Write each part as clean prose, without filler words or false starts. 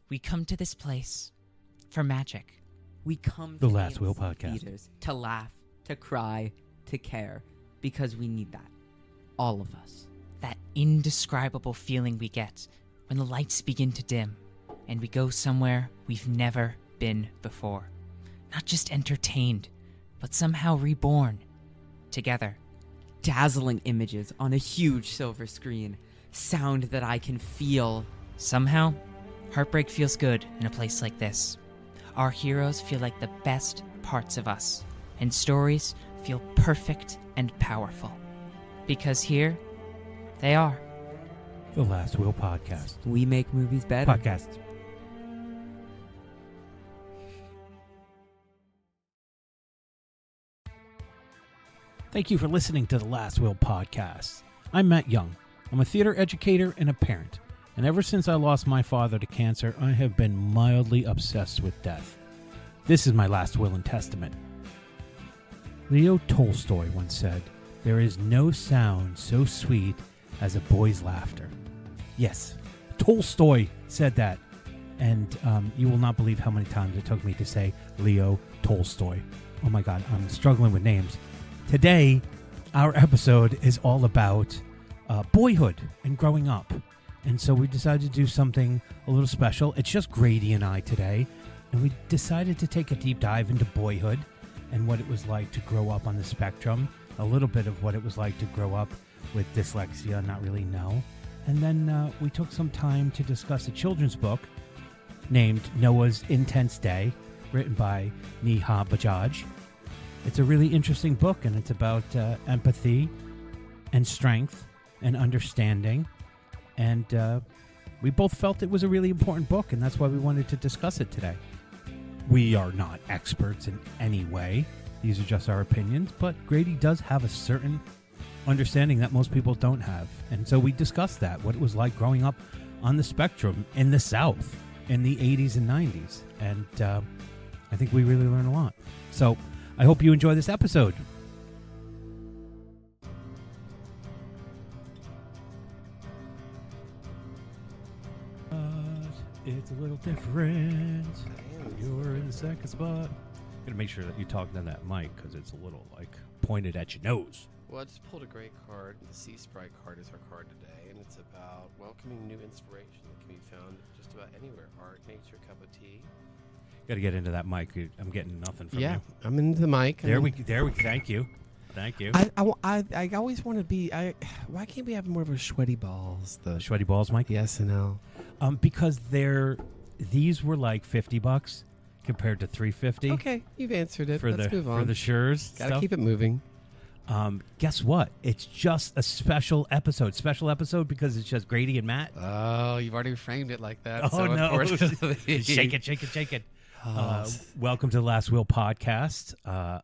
We come to this place for magic. We come The to Last Will AMC Podcast. theaters to laugh, to cry, to care, because we need that. All of us. That indescribable feeling we get when the lights begin to dim and we go somewhere we've never been before. Not just entertained, but somehow reborn. Together. Dazzling images on a huge silver screen. Sound that I can feel. Somehow, heartbreak feels good in a place like this. Our heroes feel like the best parts of us, and stories feel perfect and powerful. Because here, they are. The Last Will Podcast. We make movies better. Podcast. Thank you for listening to the Last Will Podcast. I'm Matt Young. I'm a theater educator and a parent. And ever since I lost my father to cancer, I have been mildly obsessed with death. This is my last will and testament. Leo Tolstoy once said, "There is no sound so sweet as a boy's laughter." Yes, Tolstoy said that. And you will not believe how many times it took me to say Leo Tolstoy. Oh my God, I'm struggling with names. Today, our episode is all about boyhood and growing up. And so we decided to do something a little special. It's just Grady and I today. And we decided to take a deep dive into boyhood and what it was like to grow up on the spectrum. A little bit of what it was like to grow up with dyslexia, not really know. And then we took some time to discuss a children's book named Noah's Intense Day, written by Neha Bajaj. It's a really interesting book, and it's about empathy and strength and understanding. And we both felt it was a really important book, and that's why we wanted to discuss it today. We are not experts in any way. These are just our opinions, but Grady does have a certain understanding that most people don't have. And so we discussed that, what it was like growing up on the spectrum in the South in the 80s and 90s. And I think we really learned a lot. So I hope you enjoy this episode. It's a little different. You're in the second spot. Gotta make sure that you talk down that mic because it's a little like pointed at your nose. Well, I just pulled a great card. The Sea Sprite card is our card today, and it's about welcoming new inspiration that can be found just about anywhere. Art, nature, cup of tea. Gotta get into that mic. I'm getting nothing from you. I'm into the mic. There we. Thank you. Thank you. I always want to be. Why can't we have more of a sweaty balls? The sweaty balls, Mike. The SNL. Because these were like $50 compared to $350. Okay, you've answered it. For Let's move on. For the Schurz Gotta stuff. keep it moving. Guess what? It's just a special episode. Special episode because it's just Grady and Matt. Oh, you've already framed it like that. Oh, so no. unfortunately. Shake it. Oh. Welcome to the Last Will Podcast.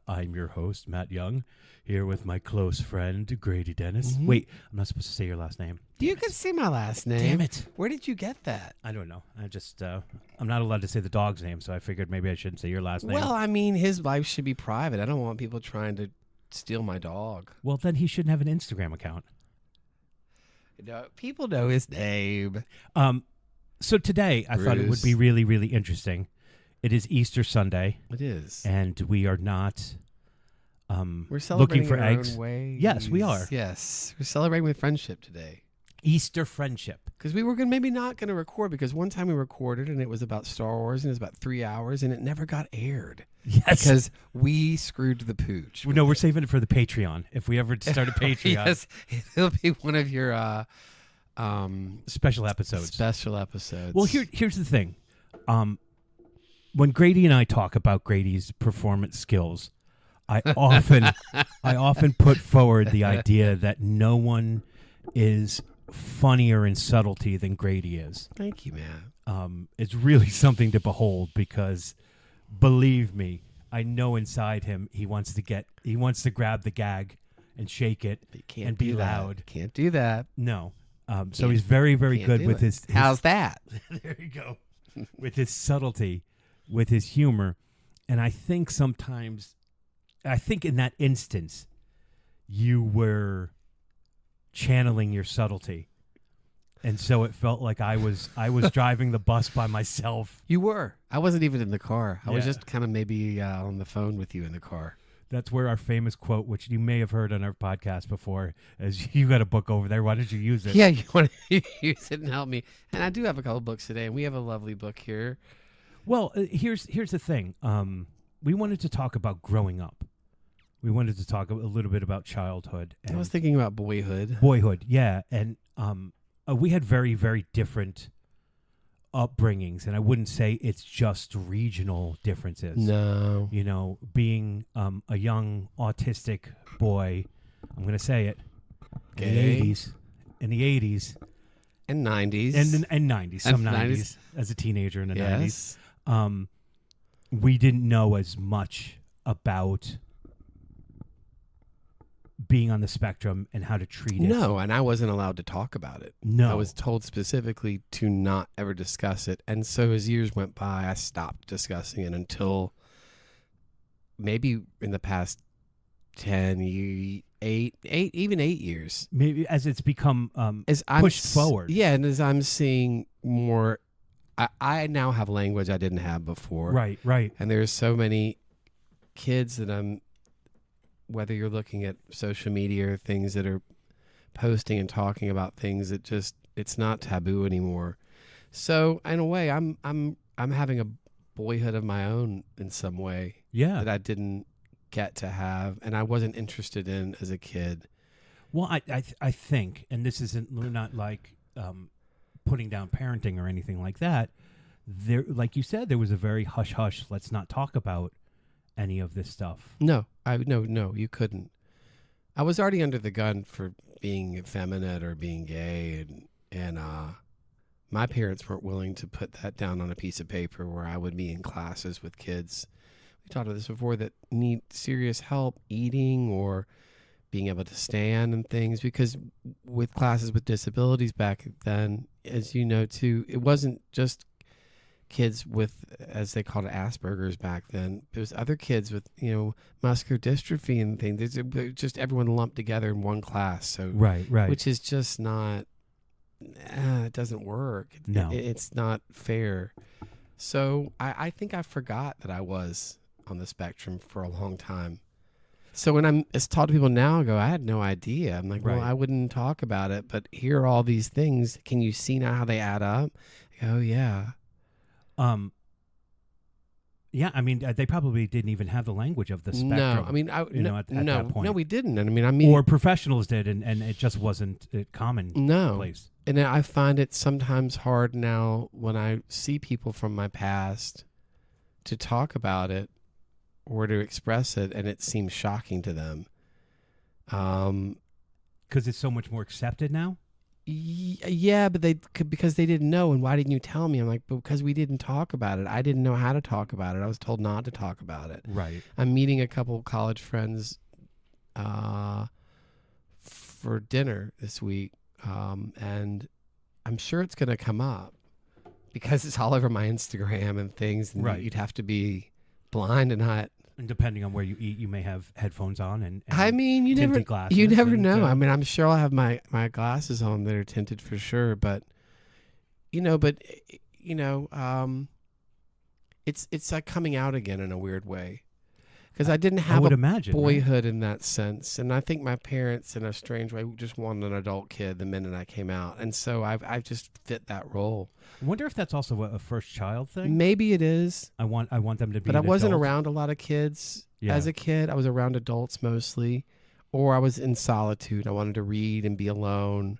I'm your host, Matt Young, here with my close friend, Grady Dennis. Mhm. Wait, I'm not supposed to say your last name. You can say my last name. Damn it. Where did you get that? I don't know. I just, I'm not allowed to say the dog's name, so I figured maybe I shouldn't say your last name. Well, I mean, his life should be private. I don't want people trying to steal my dog. Well, then he shouldn't have an Instagram account. No, people know his name. So today, I thought it would be really, really interesting. It is Easter Sunday, It is. and we are not We're celebrating looking for in our eggs. own ways. Yes, we are. Yes, we're celebrating with friendship today. Easter friendship. Because we were maybe not going to record because one time we recorded and it was about Star Wars and it was about 3 hours and it never got aired. Yes. Because we screwed the pooch. No, we're saving it for the Patreon. If we ever start a Patreon. Yes, it'll be one of your Special episodes. Special episodes. Well, here's the thing. When Grady and I talk about Grady's performance skills, I often put forward the idea that no one is funnier in subtlety than Grady is. Thank you, man. It's really something to behold because, believe me, I know inside him he wants to grab the gag and shake it and be loud. Can't do that. No. So he's very, very good with his. How's that? There you go. With his subtlety, with his humor. And I think in that instance, you were channeling your subtlety. and so it felt like I was driving the bus by myself. You were. I wasn't even in the car. I was Yeah. just kind of maybe on the phone with you in the car. That's where our famous quote, which you may have heard on our podcast before, is "You got a book over there. Why did you use it?" Yeah, you want to use it and help me. And I do have a couple books today, and we have a lovely book here. Well, here's the thing. We wanted to talk about growing up. We wanted to talk a little bit about childhood and I was thinking about boyhood. boyhood. Yeah, and we had very, very different upbringings, and I wouldn't say it's just regional differences. No. You know, being a young autistic boy, I'm going to say it, Okay. in the 80s, And 90s. and 90s, some And 90s, as a teenager in the 90s. yes. We didn't know as much about being on the spectrum and how to treat it. No, and I wasn't allowed to talk about it. No. I was told specifically to not ever discuss it. And so as years went by, I stopped discussing it until maybe in the past 10, 8 years. Maybe as it's become As I'm pushed forward. Yeah, and as I'm seeing more, I now have language I didn't have before. right. And there's so many kids that I'm, whether you're looking at social media or things that are posting and talking about things that just, it's not taboo anymore. So in a way, I'm having a boyhood of my own in some way Yeah. that I didn't get to have, and I wasn't interested in as a kid. Well, I think, and this isn't, we're not like putting down parenting or anything like that. There, like you said, there was a very hush hush. Let's not talk about any of this stuff. No, you couldn't. I was already under the gun for being effeminate or being gay, and my parents weren't willing to put that down on a piece of paper where I would be in classes with kids. We talked about this before, that need serious help eating or being able to stand and things, because with classes with disabilities back then, as you know too, it wasn't just kids with, as they called it, Asperger's back then. There was other kids with, muscular dystrophy and things. There's just everyone lumped together in one class. So Right. which is just not, it doesn't work. No. It's not fair. So I think I forgot that I was on the spectrum for a long time. So when I'm taught to people now, I go, I had no idea. I'm like, well, Right. I wouldn't talk about it, but here are all these things. Can you see now how they add up? I go, oh, yeah. Yeah, I mean, they probably didn't even have the language of the spectrum. No, I mean, at no, that point. no, we didn't. And I mean, Or professionals did, and it just wasn't a common no. place. And I find it sometimes hard now when I see people from my past to talk about it or to express it, and it seems shocking to them. Because it's so much more accepted now? Yeah, but because they didn't know. And why didn't you tell me? I'm like, because we didn't talk about it. I didn't know how to talk about it. I was told not to talk about it. Right. I'm meeting a couple college friends for dinner this week, and I'm sure it's going to come up because it's all over my Instagram and things. And Right. you'd have to be blind and not. And depending on where you eat, you may have headphones on and I mean, you tinted never glasses you never and, know. I mean, I'm sure I'll have my glasses on that are tinted for sure, but it's like coming out again in a weird way, because I didn't I have would a imagine. right? boyhood in that sense, and I think my parents, in a strange way, just wanted an adult kid the minute I came out, and so I've just fit that role. I wonder if that's also a first child thing. Maybe it is, I want them to be. but I an wasn't adult. around a lot of kids Yeah. as a kid. I was around adults mostly, or I was in solitude. I wanted to read and be alone.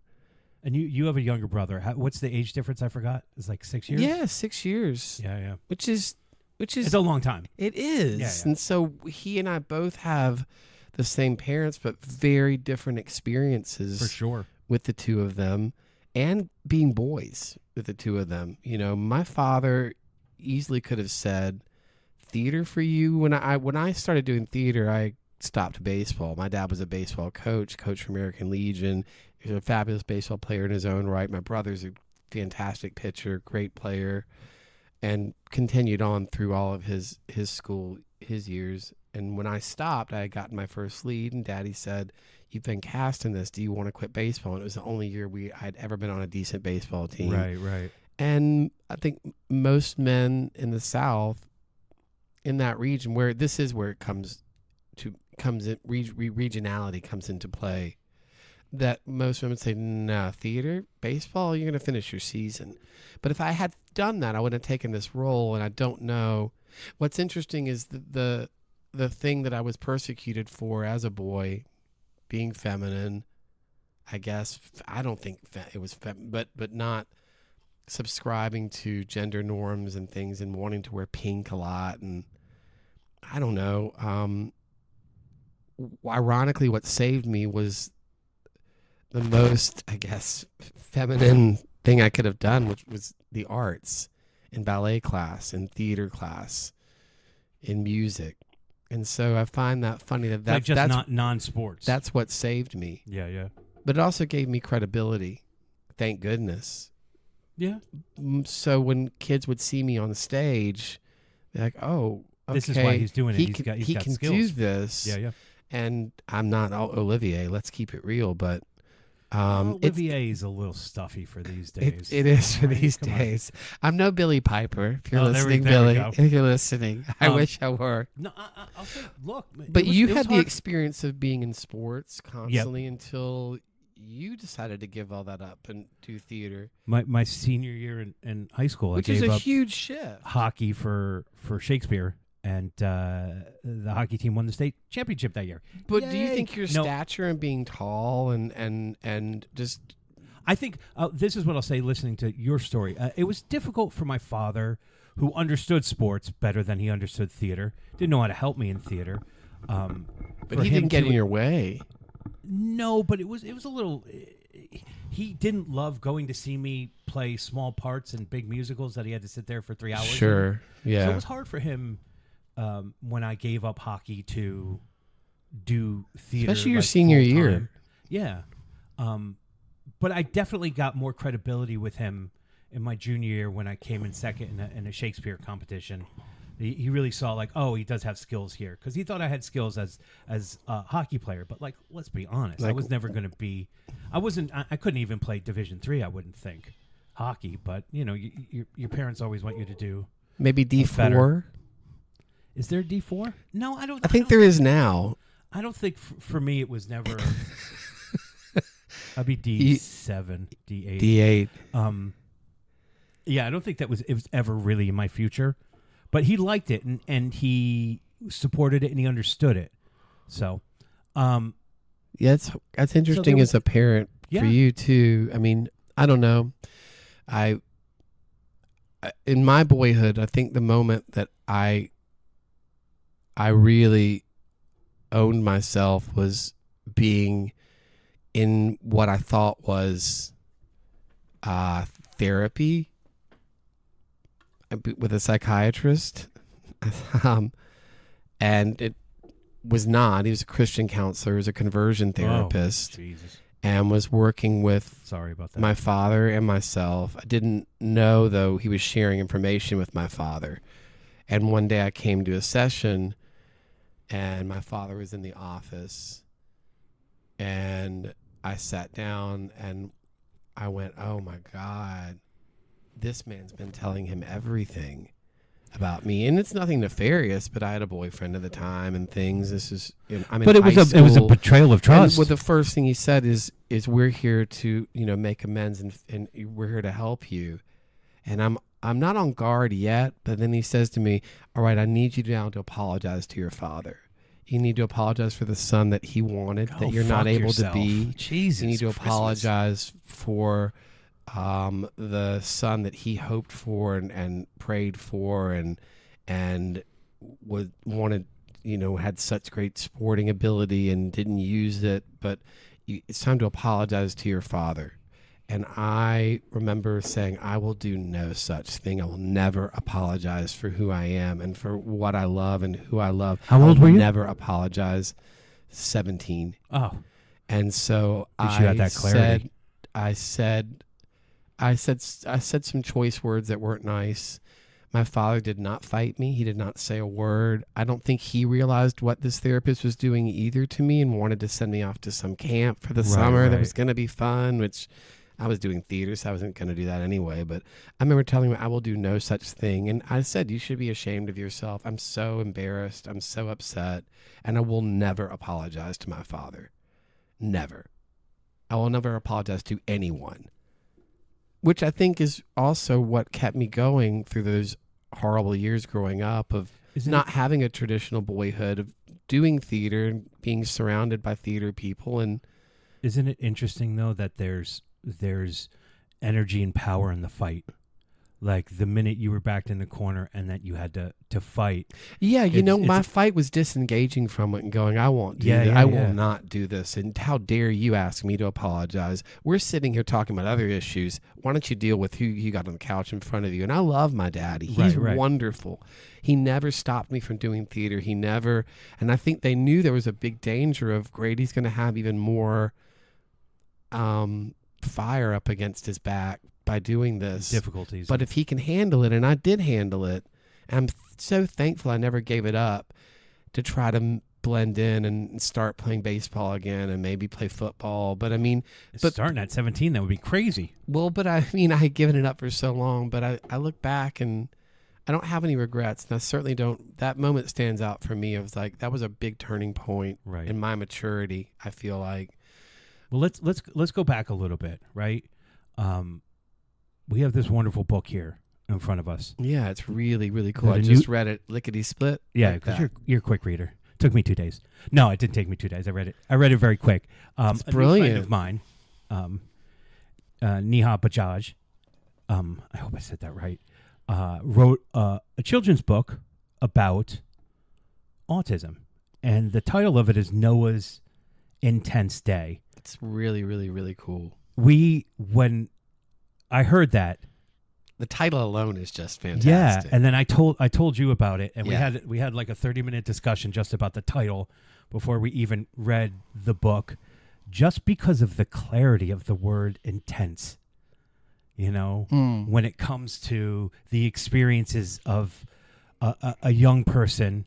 And you have a younger brother. What's the age difference? I forgot. It's like 6 years. Yeah, 6 years, Yeah. which is It's a long time. it is. Yeah. And so he and I both have the same parents, but very different experiences For sure. with the two of them, and being boys with the two of them. My father easily could have said, theater for you. When I started doing theater, I stopped baseball. My dad was a baseball coach for American Legion. He was a fabulous baseball player in his own right. My brother's a fantastic pitcher, great player, and continued on through all of his school, his years. and when I stopped, I had gotten my first lead, and Daddy said, "You've been cast in this. Do you want to quit baseball?" And it was the only year I'd ever been on a decent baseball team. Right. And I think most men in the South, in that region, where this is where it comes in, regionality comes into play. That most women say, "No, theater, baseball, you're going to finish your season." But if I had done that, I would have taken this role, and I don't know. What's interesting is the thing that I was persecuted for as a boy, being feminine. I guess I don't think it was, but not subscribing to gender norms and things, and wanting to wear pink a lot, and I don't know. Ironically, what saved me was the most, I guess, feminine thing I could have done, which was the arts, in ballet class, in theater class, in music. And so I find that funny that Like just that's not non-sports. that's what saved me. Yeah. But it also gave me credibility. Thank goodness. Yeah. So when kids would see me on the stage, they're like, "Oh, okay, This is why he's doing it. He He's can, got he can skills. do this." Yeah. And I'm not Olivier. Let's keep it real, but Olivier is a little stuffy for these days. it is for All right, these come on. days. I'm no Billy Piper. If you're Oh, there we- listening, there we Billy, go. if you're listening, I Um, wish I were. No, I'll say, look. But you it was had the hard. experience of being in sports constantly until you decided to give all that up and do theater, my senior year in high school. which I is gave a up huge shift. hockey for Shakespeare, and the hockey team won the state championship that year. But do you Yay! think your No. stature and being tall and just I think this is what I'll say. Listening to your story, it was difficult for my father, who understood sports better than he understood theater. Didn't know how to help me in theater. but he didn't get in your way. No, but it was a little. He didn't love going to see me play small parts in big musicals that he had to sit there for 3 hours. Sure. Yeah. So it was hard for him when I gave up hockey to do theater, Especially your like, senior full year. time. Yeah. But I definitely got more credibility with him in my junior year when I came in second in a Shakespeare competition. He really saw like, oh, he does have skills here, because he thought I had skills as a hockey player. But like, let's be honest, I Like- was never going to be. I couldn't even play Division III. I wouldn't think hockey. But you know, your parents always want you to do. Maybe D4. Is there D4? No, I don't. I think don't, there is now. I don't think for me it was never. I'd be D7, D8. D8. Yeah, I don't think it was ever really in my future, but he liked it and he supported it and he understood it. So, Yeah, that's interesting there as a parent Yeah. for you too. I mean, I don't know. I in my boyhood, I think the moment that I really owned myself was being in what I thought was therapy with a psychiatrist. And it was not. He was a Christian counselor, he was a conversion therapist, Jesus, and was working with sorry about that. my father and myself. I didn't know, though, he was sharing information with my father. And one day I came to a session, and my father was in the office, and I sat down, and I went, oh, my God, this man's been telling him everything about me. And it's nothing nefarious, but I had a boyfriend at the time and things. This is, I'm in but it was high it was a school. betrayal of trust. And well, the first thing he said is we're here to, make amends, and we're here to help you. And I'm not on guard yet, but then he says to me, all right, I need you now to apologize to your father. You need to apologize for the son that he wanted, Go that you're not fuck able yourself. to be. Jesus, You need to Christmas. apologize for the son that he hoped for and prayed for and wanted, had such great sporting ability and didn't use it. But it's time to apologize to your father. And I remember saying, I will do no such thing. I will never apologize for who I am and for what I love and who I love. How I old will were you? Never apologize. 17. Oh, And so At least you had that clarity. I said some choice words that weren't nice. My father did not fight me. He did not say a word. I don't think he realized what this therapist was doing either to me and wanted to send me off to some camp for the summer that was going to be fun, which I was doing theater, so I wasn't going to do that anyway. But I remember telling him, I will do no such thing. And I said, you should be ashamed of yourself. I'm so embarrassed. I'm so upset. And I will never apologize to my father. Never. I will never apologize to anyone. Which I think is also what kept me going through those horrible years growing up of not having a traditional boyhood, of doing theater and being surrounded by theater people. And isn't it interesting, though, that there's energy and power in the fight? Like the minute you were backed in the corner and that you had to fight. Yeah, my fight was disengaging from it and going, I won't do that. I will not do this. And how dare you ask me to apologize? We're sitting here talking about other issues. Why don't you deal with who you got on the couch in front of you? And I love my daddy. He's wonderful. He never stopped me from doing theater. He never, and I think they knew there was a big danger of Grady's going to have even more fire up against his back by doing this. Difficulties. But if he can handle it, and I did handle it, I'm so thankful I never gave it up to try to blend in and start playing baseball again and maybe play football. But I mean, starting at 17, that would be crazy. Well, but I mean, I had given it up for so long, but I look back and I don't have any regrets. And I certainly don't. That moment stands out for me. It was like, that was a big turning point in my maturity, I feel like. Well, let's go back a little bit, right? We have this wonderful book here in front of us. Yeah, it's really, really cool. I just read it lickety split. Yeah, because you're a quick reader. Took me 2 days. No, it didn't take me 2 days. I read it very quick. It's brilliant. A friend of mine, Neha Bajaj, I hope I said that right, wrote a children's book about autism. And the title of it is Noah's Intense Day. It's really, really, really cool. When I heard that, the title alone is just fantastic. Yeah, and then I told you about it, and we had like a 30-minute discussion just about the title before we even read the book, just because of the clarity of the word intense. When it comes to the experiences of a young person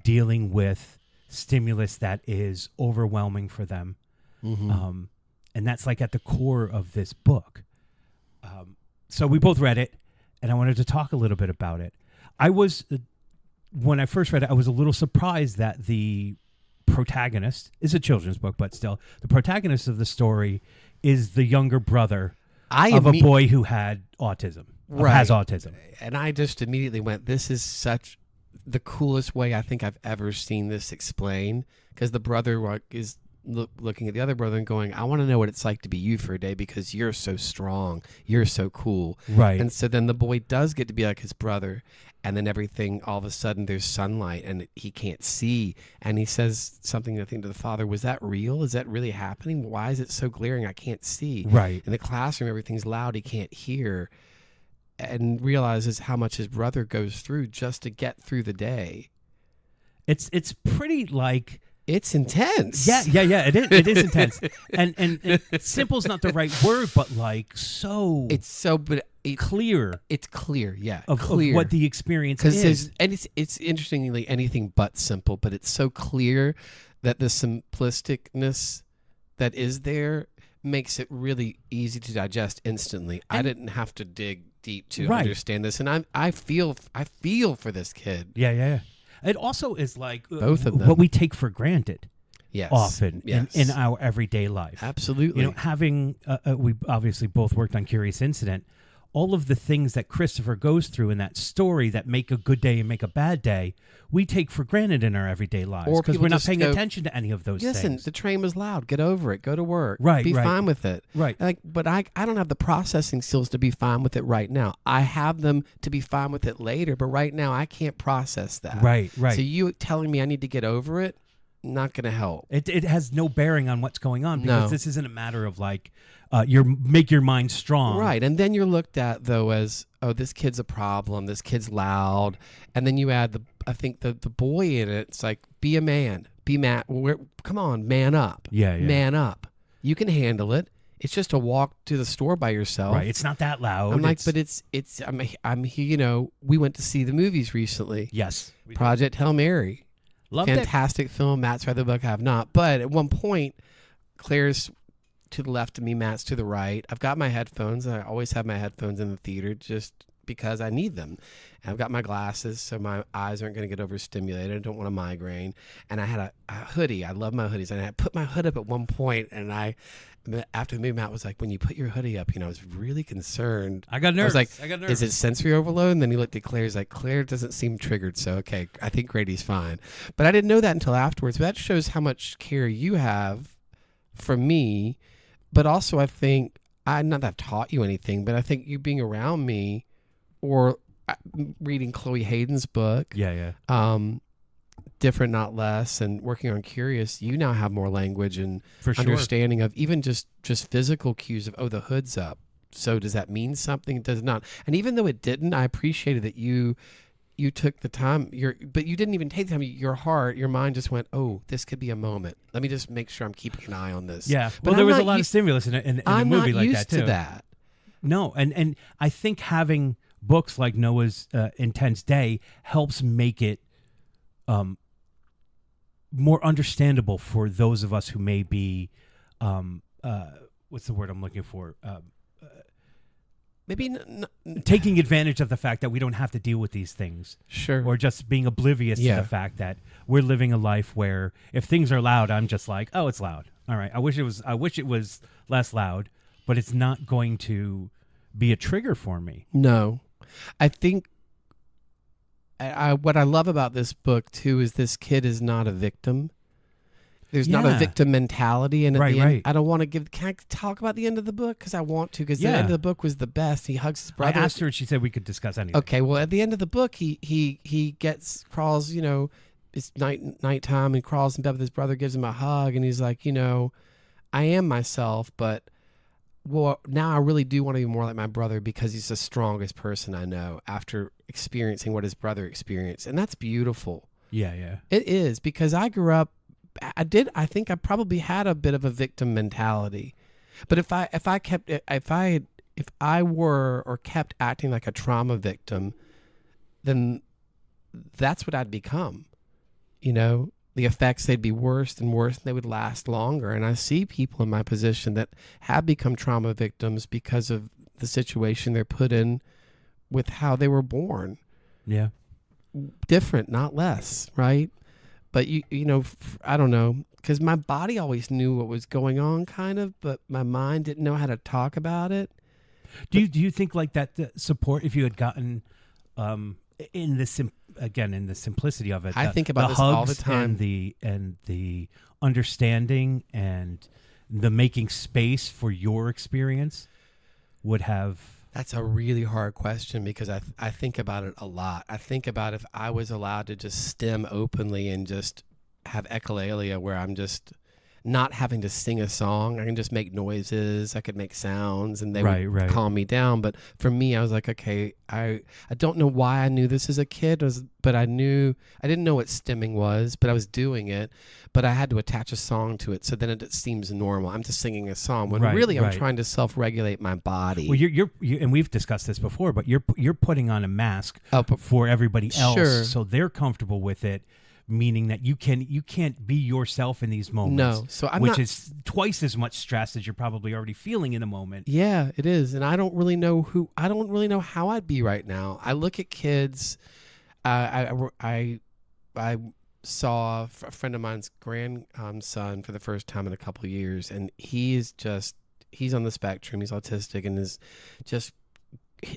dealing with stimulus that is overwhelming for them. Mm-hmm. And that's like at the core of this book. So we both read it, and I wanted to talk a little bit about it. When I first read it, I was a little surprised that the protagonist is a children's book, but still, the protagonist of the story is the younger brother of a boy who had autism, has autism. And I just immediately went, this is such the coolest way I think I've ever seen this explained, because the brother is looking at the other brother and going, I want to know what it's like to be you for a day because you're so strong, you're so cool. Right. And so then the boy does get to be like his brother, and then everything, all of a sudden there's sunlight and he can't see, and he says something, I think, to the father, was that real? Is that really happening? Why is it so glaring? I can't see. Right. In the classroom, everything's loud, he can't hear, and realizes how much his brother goes through just to get through the day. It's pretty like... It's intense. Yeah, it is intense. And simple's not the right word, but like so. It's so, clear. It's clear, yeah, of what the experience is. And it's interestingly anything but simple, but it's so clear that the simplisticness that is there makes it really easy to digest instantly. I didn't have to dig deep to understand this, and I feel for this kid. Yeah. It also is like both of them. What we take for granted often yes. in our everyday life. Absolutely. Having, we obviously both worked on Curious Incident, all of the things that Christopher goes through in that story that make a good day and make a bad day, we take for granted in our everyday lives because we're not paying attention to any of those things. Listen, the train was loud. Get over it. Go to work. Right. Be fine with it. Right. But I don't have the processing skills to be fine with it right now. I have them to be fine with it later, but right now I can't process that. Right. So you telling me I need to get over it, not going to help. It has no bearing on what's going on because this isn't a matter of like make your mind strong. Right. And then you're looked at though as, oh, this kid's a problem. This kid's loud. And then you add the boy in it. It's like, be a man. Be man. Come on, man up. Yeah. Man up. You can handle it. It's just a walk to the store by yourself. Right. It's not that loud. I'm like, but it's I'm here. You know, we went to see the movies recently. Yes. Project Hail Mary. Loved it. Fantastic film. Matt's read the book. I have not. But at one point, Claire's to the left of me. Matt's to the right. I've got my headphones. I always have my headphones in the theater just because I need them. And I've got my glasses so my eyes aren't going to get overstimulated. I don't want a migraine. And I had a hoodie. I love my hoodies. And I put my hood up at one point, and after the movie, Matt was like, when you put your hoodie up, I was really concerned. I got nervous. I was like, is it sensory overload? And then he looked at Claire. He's like, Claire doesn't seem triggered. So, okay, I think Grady's fine. But I didn't know that until afterwards. But that shows how much care you have for me. But also, I think, not that I've taught you anything, but I think you being around me or reading Chloe Hayden's book. Yeah. Different, Not Less, and working on Curious, you now have more language and For sure. understanding of even just physical cues of, the hood's up. So does that mean something? It does not. And even though it didn't, I appreciated that you took the time. But you didn't even take the time. Your heart, your mind just went, oh, this could be a moment. Let me just make sure I'm keeping an eye on this. Yeah. But Well, there I'm was a not lot of used- stimulus in a I'm movie not like used that too. to that. No, and I think having books like Noah's Intense Day helps make it more understandable for those of us who may be, what's the word I'm looking for? Maybe Taking advantage of the fact that we don't have to deal with these things, sure. or just being oblivious to Yeah. the fact that we're living a life where if things are loud, I'm just like, oh, it's loud. All right, I wish it was less loud, but it's not going to be a trigger for me. No, I think what I love about this book too is this kid is not a victim. There's not a Yeah. victim mentality, and at Right, the end, right. I don't want to give. Can I talk about the end of the book? Because I want to. Because the Yeah. end of the book was the best. He hugs his brother. I asked her, and she said we could discuss anything. Okay, well, at the end of the book, he crawls. It's nighttime, and crawls in bed with his brother, gives him a hug, and he's like, I am myself, but now I really do want to be more like my brother because he's the strongest person I know after experiencing what his brother experienced, and that's beautiful. Yeah. It is, because I grew up. I think I probably had a bit of a victim mentality, but if I were or kept acting like a trauma victim, then that's what I'd become. The effects, they'd be worse and worse, and they would last longer. And I see people in my position that have become trauma victims because of the situation they're put in with how they were born. Yeah. Different, not less, right? But I don't know, because my body always knew what was going on, kind of, but my mind didn't know how to talk about it. Do you think like that the support, if you had gotten in the simplicity of it, I think about the this all the hugs time. and the understanding and the making space for your experience would have. That's a really hard question, because I think about it a lot. I think about if I was allowed to just stem openly and just have echolalia, where I'm just not having to sing a song. I can just make noises. I could make sounds, and they would calm me down. But for me, I was like, okay, I don't know why I knew this as a kid, but I didn't know what stemming was, but I was doing it. But I had to attach a song to it, so then it seems normal. I'm just singing a song when really I'm trying to self-regulate my body. Well, you're and we've discussed this before, but you're putting on a mask for everybody else, Sure. so they're comfortable with it. Meaning that you can't be yourself in these moments. No, so which is twice as much stress as you're probably already feeling in the moment. Yeah, it is, and I don't really know how I'd be right now. I look at kids. I saw a friend of mine's grandson for the first time in a couple of years, and he's on the spectrum. He's autistic and is just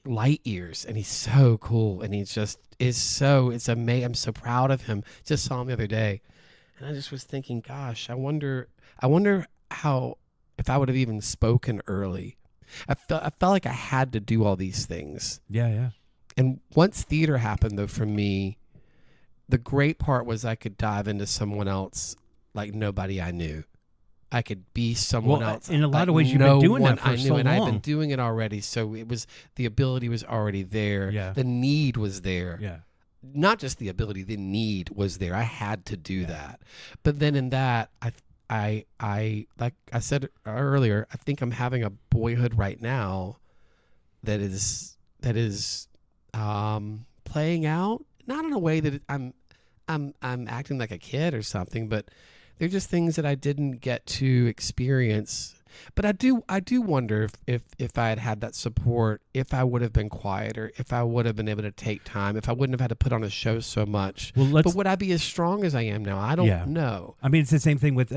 light years, and he's so cool, and it's amazing. I'm so proud of him. Just saw him the other day, and I just was thinking, gosh, I wonder how, if I would have even spoken early. I felt like I had to do all these things. Yeah. And once theater happened, though, for me, the great part was I could dive into someone else like nobody I knew. I could be someone else. In a lot of ways, you've been doing that for so long. And I've been doing it already. So the ability was already there. Yeah. The need was there. Yeah. Not just the ability, the need was there. I had to do that. But then in that, I like I said earlier, I think I'm having a boyhood right now that is playing out, not in a way that I'm acting like a kid or something, but they're just things that I didn't get to experience. But I do wonder if I had had that support, if I would have been quieter, if I would have been able to take time, if I wouldn't have had to put on a show so much. Well, but would I be as strong as I am now? I don't know. I mean, it's the same thing with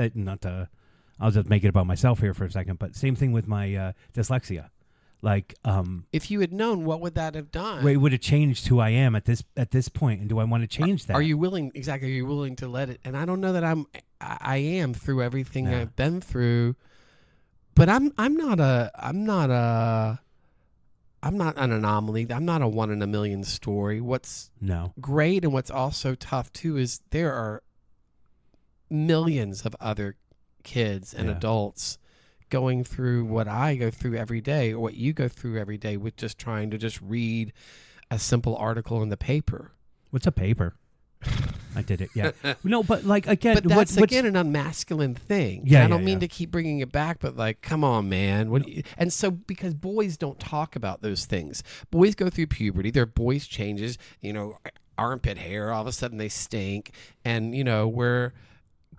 I'll just make it about myself here for a second, but same thing with my dyslexia. Like, If you had known, what would that have done? it would have changed who I am at this point, and do I want to change that? Are you willing? Exactly. Are you willing to let it? And I don't know that I am through everything I've been through, but I'm not an anomaly. I'm not a 1 in a million story. What's great and what's also tough too is there are millions of other kids and adults going through what I go through every day, or what you go through every day, with just trying to just read a simple article in the paper. What's a paper? I did it, yeah. No, but like, again... But that's, again, an unmasculine thing. Yeah, I don't mean to keep bringing it back, but like, come on, man. And so, because boys don't talk about those things. Boys go through puberty. Their voice changes. Armpit hair, all of a sudden they stink. And, where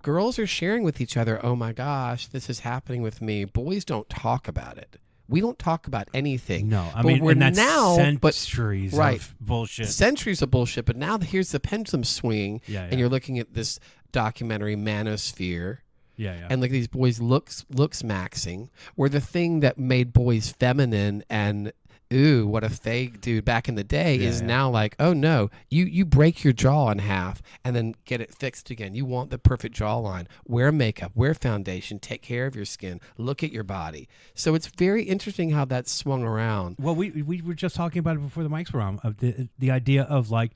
girls are sharing with each other, oh my gosh, this is happening with me. Boys don't talk about it. We don't talk about anything. No, I mean, and that's centuries of bullshit. Centuries of bullshit, but now here's the pendulum swinging, and you're looking at this documentary, Manosphere, and like these boys looks maxing, where the thing that made boys feminine and ooh, what a fake dude back in the day is now like, oh no, you break your jaw in half and then get it fixed again. You want the perfect jawline. Wear makeup, wear foundation, take care of your skin, look at your body. So it's very interesting how that's swung around. Well, we were just talking about it before the mics were on, of the idea of like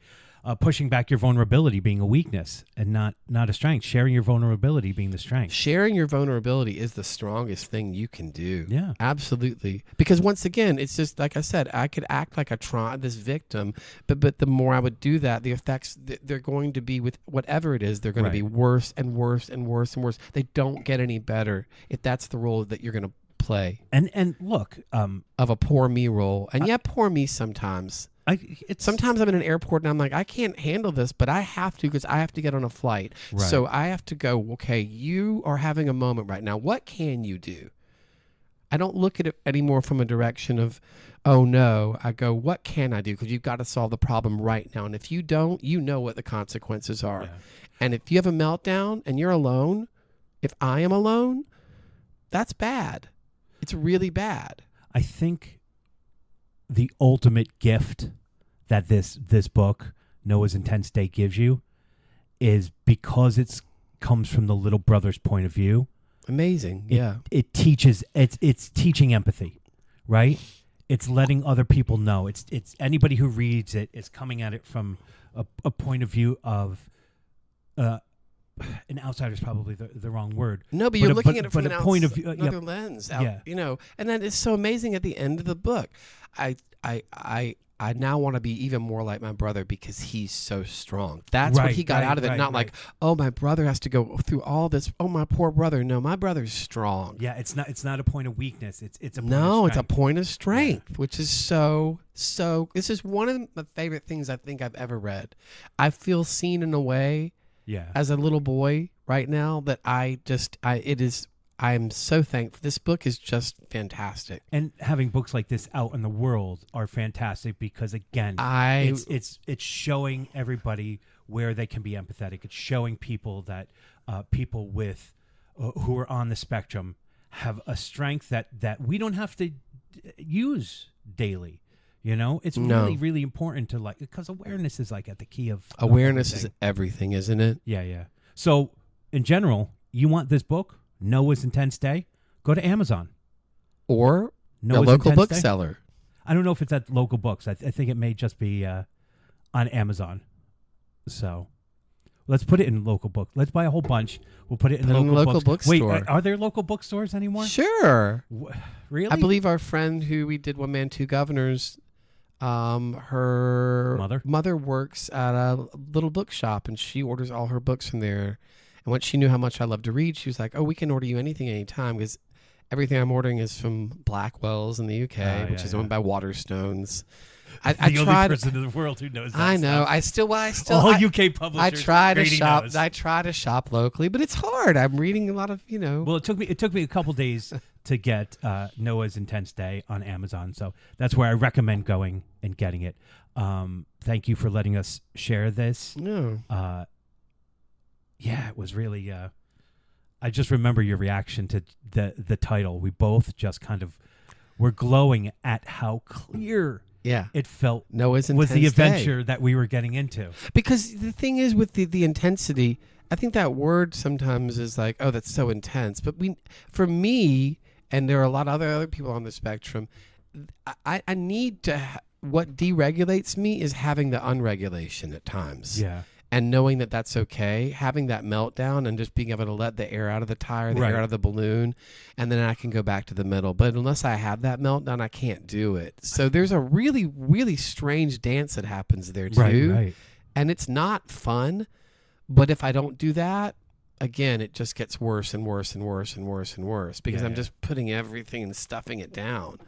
pushing back your vulnerability being a weakness and not a strength. Sharing your vulnerability being the strength. Sharing your vulnerability is the strongest thing you can do. Yeah, absolutely. Because once again, it's just like I said, I could act like this victim, but the more I would do that, the effects they're going to be with whatever it is, they're going to be worse and worse and worse and worse. They don't get any better if that's the role that you're going to play. And look, of a poor me role, and poor me sometimes. Sometimes I'm in an airport and I'm like, I can't handle this, but I have to because I have to get on a flight. Right. So I have to go, okay, you are having a moment right now. What can you do? I don't look at it anymore from a direction of, oh no. I go, what can I do? Because you've got to solve the problem right now. And if you don't, you know what the consequences are. Yeah. And if you have a meltdown and you're alone, if I am alone, that's bad. It's really bad. I think the ultimate gift that this book, Noah's Intense Day, gives you is because it comes from the little brother's point of view. Amazing, It teaches, it's teaching empathy, right? It's letting other people know. It's anybody who reads it is coming at it from a point of view of an outsider is probably the wrong word. No, but you're looking at it from an point of view, another lens. And then it's so amazing at the end of the book. I now want to be even more like my brother because he's so strong. That's what he got out of it. Not like, oh, my brother has to go through all this. Oh, my poor brother. No, my brother's strong. Yeah, it's not a point of weakness. It's a point of strength. It's a point of strength, which is so. This is one of my favorite things I think I've ever read. I feel seen in a way. Yeah. As a little boy right now that I am so thankful. This book is just fantastic. And having books like this out in the world are fantastic because again, it's showing everybody where they can be empathetic. It's showing people that people with who are on the spectrum have a strength that we don't have to use daily. It's really, really important to because awareness is at the key of awareness is everything, isn't it? Yeah. So in general, you want this book, Noah's Intense Day, go to Amazon. Or Noah's a local bookseller. I don't know if it's at local books. I think it may just be on Amazon. So let's put it in local book. Let's buy a whole bunch. We'll put it in local bookstore. Wait, are there local bookstores anymore? Sure. Really? I believe our friend who we did One Man, Two Governors, her mother works at a little bookshop and she orders all her books from there. And once she knew how much I love to read, she was like, "Oh, we can order you anything anytime because everything I'm ordering is from Blackwell's in the UK, which is owned by Waterstones." I the tried. only person in the world who knows that I know. stuff. I still. All I, UK publishers. I try to Grady shop. knows. I try to shop locally, but it's hard. I'm reading a lot of, Well, it took me a couple days to get Noah's Intense Day on Amazon, so that's where I recommend going and getting it. Thank you for letting us share this. No. Yeah, it was really. I just remember your reaction to the title. We both just kind of were glowing at how clear. Yeah. It felt Noah's was the Intense Day. adventure that we were getting into. Because the thing is with the intensity, I think that word sometimes is like, oh, that's so intense. But for me, and there are a lot of other people on the spectrum, I need to, what deregulates me is having the unregulation at times. Yeah. And knowing that that's okay, having that meltdown and just being able to let the air out of the tire, the Right. air out of the balloon, and then I can go back to the middle. But unless I have that meltdown, I can't do it. So there's a really, really strange dance that happens there too. Right. And it's not fun. But if I don't do that, again, it just gets worse and worse and worse and worse and worse because I'm just putting everything and stuffing it down.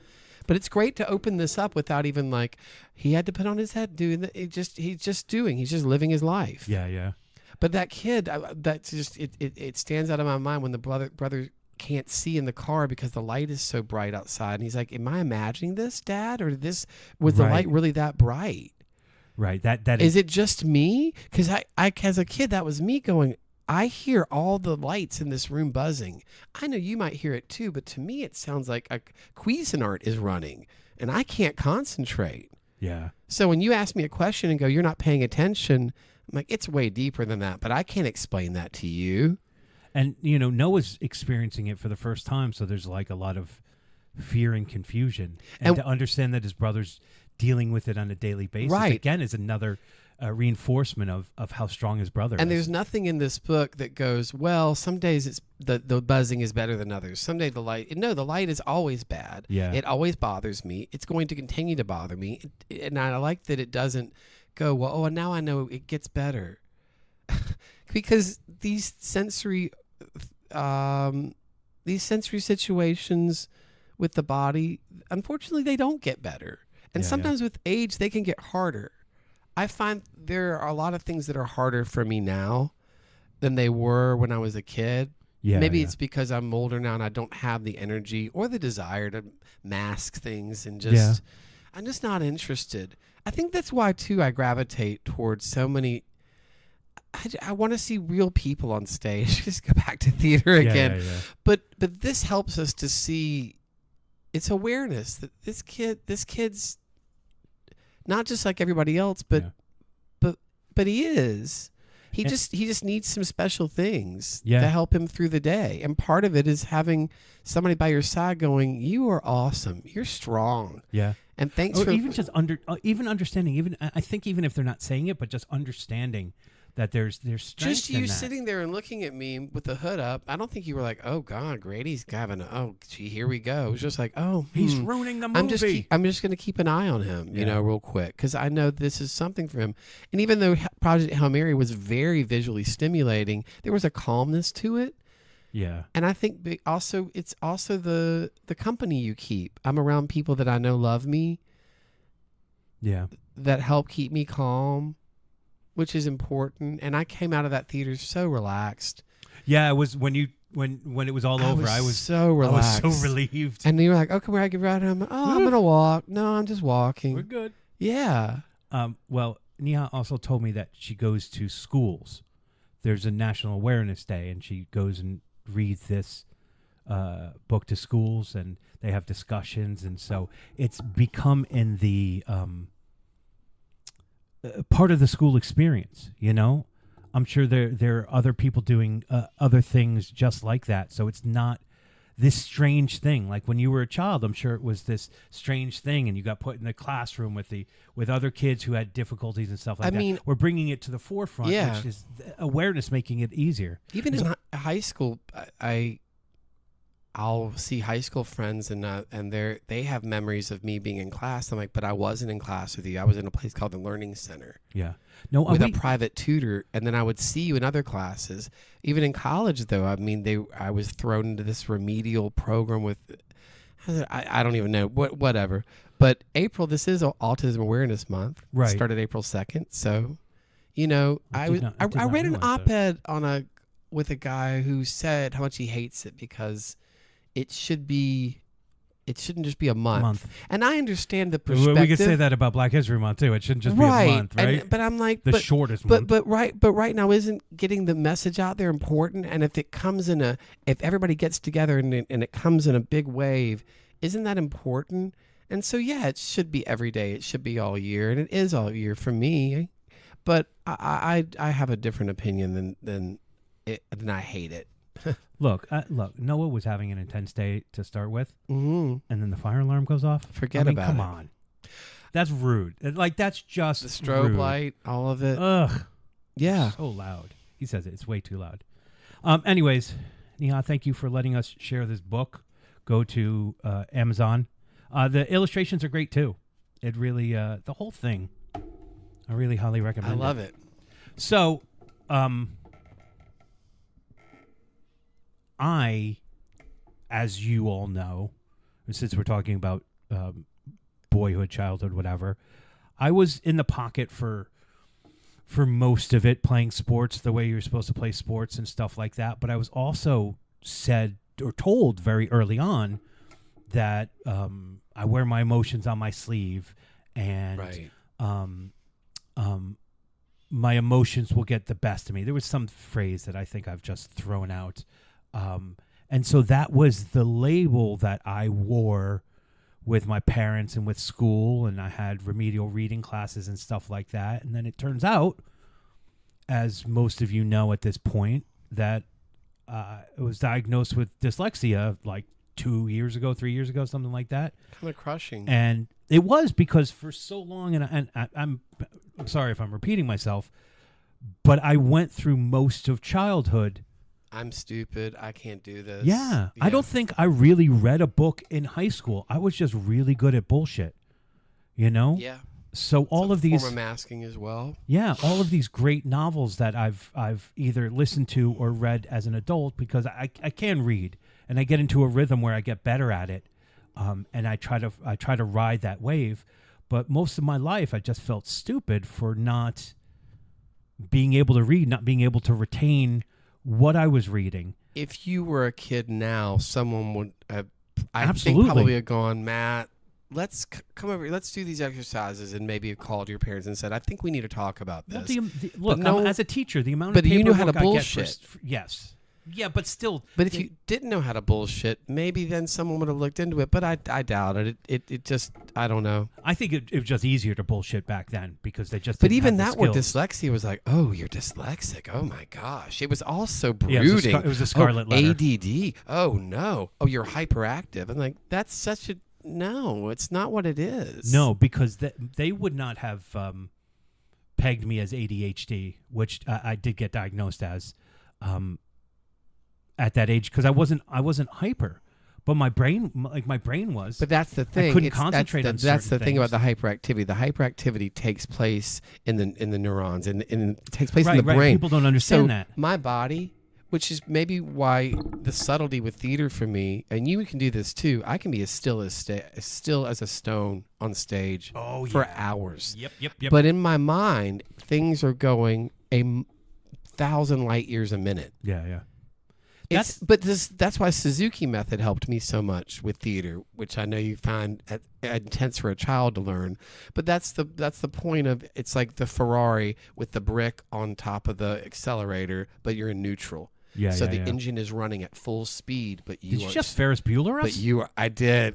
But it's great to open this up without even like he had to put on his head, dude. He's just living his life. Yeah. But that kid, that's just it stands out of my mind when the brother can't see in the car because the light is so bright outside, and he's like, "Am I imagining this, Dad, or was the light really that bright?" Right. That Is it just me? Because I as a kid, that was me going. I hear all the lights in this room buzzing. I know you might hear it too, but to me it sounds like a Cuisinart is running, and I can't concentrate. Yeah. So when you ask me a question and go, "You're not paying attention," I'm like, it's way deeper than that, but I can't explain that to you. And, Noah's experiencing it for the first time, so there's like a lot of fear and confusion. And to understand that his brother's dealing with it on a daily basis, again, is another reinforcement of how strong his brother is. And there's nothing in this book that goes, well, some days it's the buzzing is better than others. Someday the light is always bad. Yeah. It always bothers me. It's going to continue to bother me. And I like that it doesn't go, well, oh, and now I know it gets better. Because these sensory situations with the body, unfortunately, they don't get better. And sometimes with age, they can get harder. I find there are a lot of things that are harder for me now than they were when I was a kid. Yeah, Maybe it's because I'm older now and I don't have the energy or the desire to mask things and just, I'm just not interested. I think that's why, too, I gravitate towards so many. I want to see real people on stage. Just go back to theater again. Yeah. But this helps us to see it's awareness that this kid's not just like everybody else, but he is. He just needs some special things to help him through the day. And part of it is having somebody by your side going, "You are awesome. You're strong." Yeah. And thanks or for even just even understanding. I think even if they're not saying it, but just understanding that there's strength just you in that. sitting there and looking at me with the hood up. I don't think you were like, "Oh God, Grady's having gee, here we go." It was just like, "Oh, he's ruining the movie." I'm just going to keep an eye on him, real quick, because I know this is something for him. And even though Project Hail Mary was very visually stimulating, there was a calmness to it. Yeah. And I think it's also the company you keep. I'm around people that I know love me. Yeah. That help keep me calm, which is important. And I came out of that theater so relaxed. Yeah, it was when it was all over. I was so relaxed. I was so relieved. And you were like, "Okay, where I get right home? Oh, I'm gonna walk. No, I'm just walking. We're good." Yeah. Well, Neha also told me that she goes to schools. There's a National Awareness Day, and she goes and reads this book to schools, and they have discussions, and so it's become in the part of the school experience. I'm sure there are other people doing other things just like that. So it's not this strange thing. Like when you were a child, I'm sure it was this strange thing, and you got put in the classroom with other kids who had difficulties and stuff like that. I mean, we're bringing it to the forefront, which is awareness, making it easier. Even in high school, I'll see high school friends and they have memories of me being in class. I'm like, but I wasn't in class with you. I was in a place called the Learning Center. Yeah. No, with a private tutor, and then I would see you in other classes. Even in college, though, I mean, I was thrown into this remedial program with, I don't even know, whatever. But April, this is Autism Awareness Month. Right. It started April 2nd, so, you know, I read an realize that. op-ed with a guy who said how much he hates it because it shouldn't just be a month. And I understand the perspective. We could say that about Black History Month too. It shouldn't just be a month, right? But I'm like, the shortest month. But right now, isn't getting the message out there important? And if it comes if everybody gets together and it comes in a big wave, isn't that important? And so yeah, it should be every day. It should be all year, and it is all year for me. But I have a different opinion than I hate it. Look, Noah was having an intense day to start with, Mm-hmm. and then the fire alarm goes off. About it. Come on. That's rude. Like, that's just The strobe rude. light, all of it. Ugh. Yeah. So loud. He says it's way too loud. Anyways, Neha, thank you for letting us share this book. Go to Amazon. The illustrations are great, too. It really, the whole thing, I really highly recommend it. I love it. So, I, as you all know, since we're talking about boyhood, childhood, whatever, I was in the pocket for most of it, playing sports the way you're supposed to play sports and stuff like that. But I was also said or told very early on that I wear my emotions on my sleeve, and Right. My emotions will get the best of me. There was some phrase that I think I've just thrown out. And so that was the label that I wore with my parents and with school, and I had remedial reading classes and stuff like that. And then it turns out, as most of you know at this point, that I was diagnosed with dyslexia like 3 years ago, something like that. Kind of crushing. And it was because for so long, and I'm sorry if I'm repeating myself, but I went through most of childhood. I'm stupid. I can't do this. Yeah. I don't think I really read a book in high school. I was just really good at bullshit, you know? Yeah. So all of these form of masking as well. Yeah, all of these great novels that I've either listened to or read as an adult, because I can read and I get into a rhythm where I get better at it, and I try to ride that wave. But most of my life, I just felt stupid for not being able to read, not being able to retain what I was reading. If you were a kid now, someone would Absolutely. think probably have gone, Matt, let's come over here. Let's do these exercises, and maybe have called your parents and said, I think we need to talk about this. Look, no, as a teacher, the amount of but you know how to paperwork I get bullshit. yes. Yeah, but still. But if you didn't know how to bullshit, maybe then someone would have looked into it. But I doubt it. It just, I don't know. I think it was just easier to bullshit back then because they just. But didn't even have that the word skills. dyslexia was like, oh, you're dyslexic. Oh my gosh. It was all so Yeah, brooding. it was a scarlet letter. ADD. Oh no. Oh, you're hyperactive. I'm like, that's such a no. It's not what it is. No, because they would not have pegged me as ADHD, which I did get diagnosed as at that age, because I wasn't hyper, but my brain was. But that's the thing. I couldn't concentrate on certain That's the thing things. about the hyperactivity. The hyperactivity takes place in the neurons, and it takes place in Right. the brain. People don't understand So that. my body, which is maybe why the subtlety with theater for me, and you can do this too. I can be as still as a stone on stage for hours. Yep. But in my mind, things are going 1,000 light years a minute. Yeah. That's why Suzuki method helped me so much with theater, which I know you find intense for a child to learn. But that's the point of, it's like the Ferrari with the brick on top of the accelerator, but you're in neutral. Yeah. So the engine is running at full speed, but you Did are you just Ferris Bueller us? But you are. I did.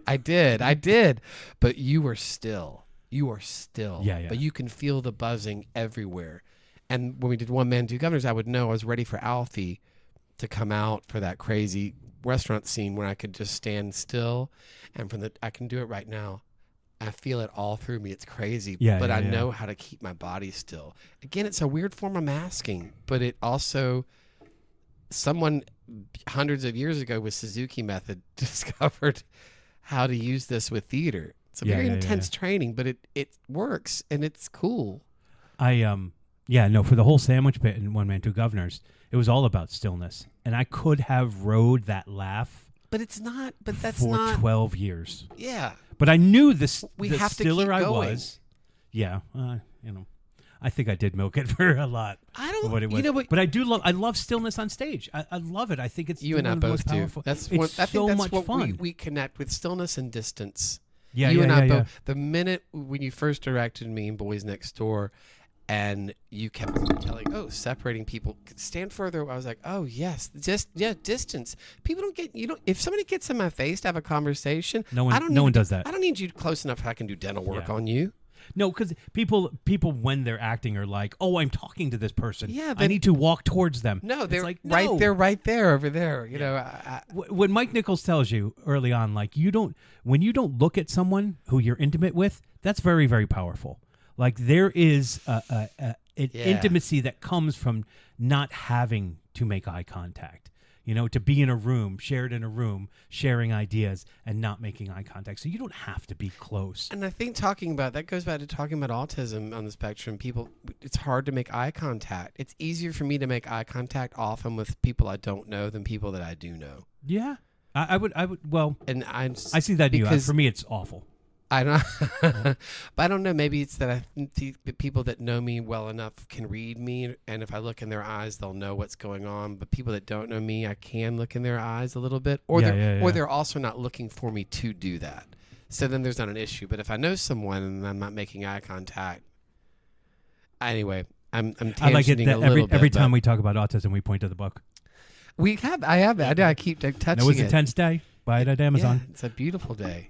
But you are still. You are still. Yeah. But you can feel the buzzing everywhere. And when we did One Man, Two Governors, I would know I was ready for Alfie to come out for that crazy restaurant scene where I could just stand still, and I can do it right now. I feel it all through me. It's crazy, but I know how to keep my body still. Again, it's a weird form of masking, but it also someone hundreds of years ago with Suzuki method discovered how to use this with theater. It's a very intense training, but it works and it's cool. For the whole sandwich bit in One Man, Two Governors, it was all about stillness. And I could have rode that laugh But it's not, but that's for not 12 years. Yeah. But I knew this We the have to stiller keep I going. was. Yeah, I think I did milk it for a lot. I don't What it was. you know what But I love stillness on stage. I love it. I think it's you and I one of the both most do. powerful. That's it's what I so think that's much what fun. we connect with stillness and distance. Yeah, you yeah, and I yeah, both. The minute when you first directed me in Boys Next Door, and you kept telling, separating people, stand further. I was like, oh yes, distance. People don't get If somebody gets in my face to have a conversation, No one does that. I don't need you close enough. I can do dental work on you. No, because people when they're acting are like, oh, I'm talking to this person. Yeah, I need to walk towards them. No, It's they're like, right no. there, right there, over there. You know, What Mike Nichols tells you early on, like when you don't look at someone who you're intimate with, that's very, very powerful. Like there is an intimacy that comes from not having to make eye contact. To be in a room, shared in a room, sharing ideas and not making eye contact. So you don't have to be close. And I think that goes back to talking about autism on the spectrum. People, it's hard to make eye contact. It's easier for me to make eye contact often with people I don't know than people that I do know. Yeah, I would. Well, and I see that in you. For me, it's awful. I don't, but I don't know. Maybe it's that the people that know me well enough can read me, and if I look in their eyes, they'll know what's going on. But people that don't know me, I can look in their eyes a little bit, or they're also not looking for me to do that. So then there's not an issue. But if I know someone and I'm not making eye contact, anyway, I'm tangenting I like it that a little bit. every time we talk about autism, we point to the book. I have it. I keep touching it. It was a tense day. Buy it at Amazon. Yeah, it's a beautiful day.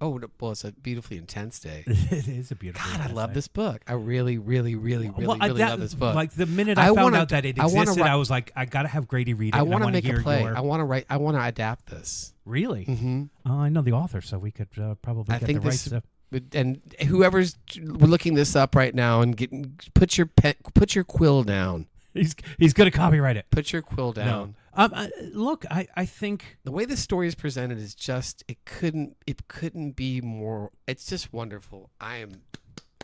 It's a beautifully intense day. It is a beautiful God, I love day. this book. I really, really, really, really love this book. Like the minute I found out that it existed, I was like, I gotta have Grady read it. I want to make a play. I want to write. I want to adapt this. Really? Mm-hmm. I know the author, so we could probably get the rights. And whoever's looking this up right now and put your quill down. He's gonna copyright it. Put your quill down. Look, I think the way the story is presented is just it couldn't be more. It's just wonderful. I am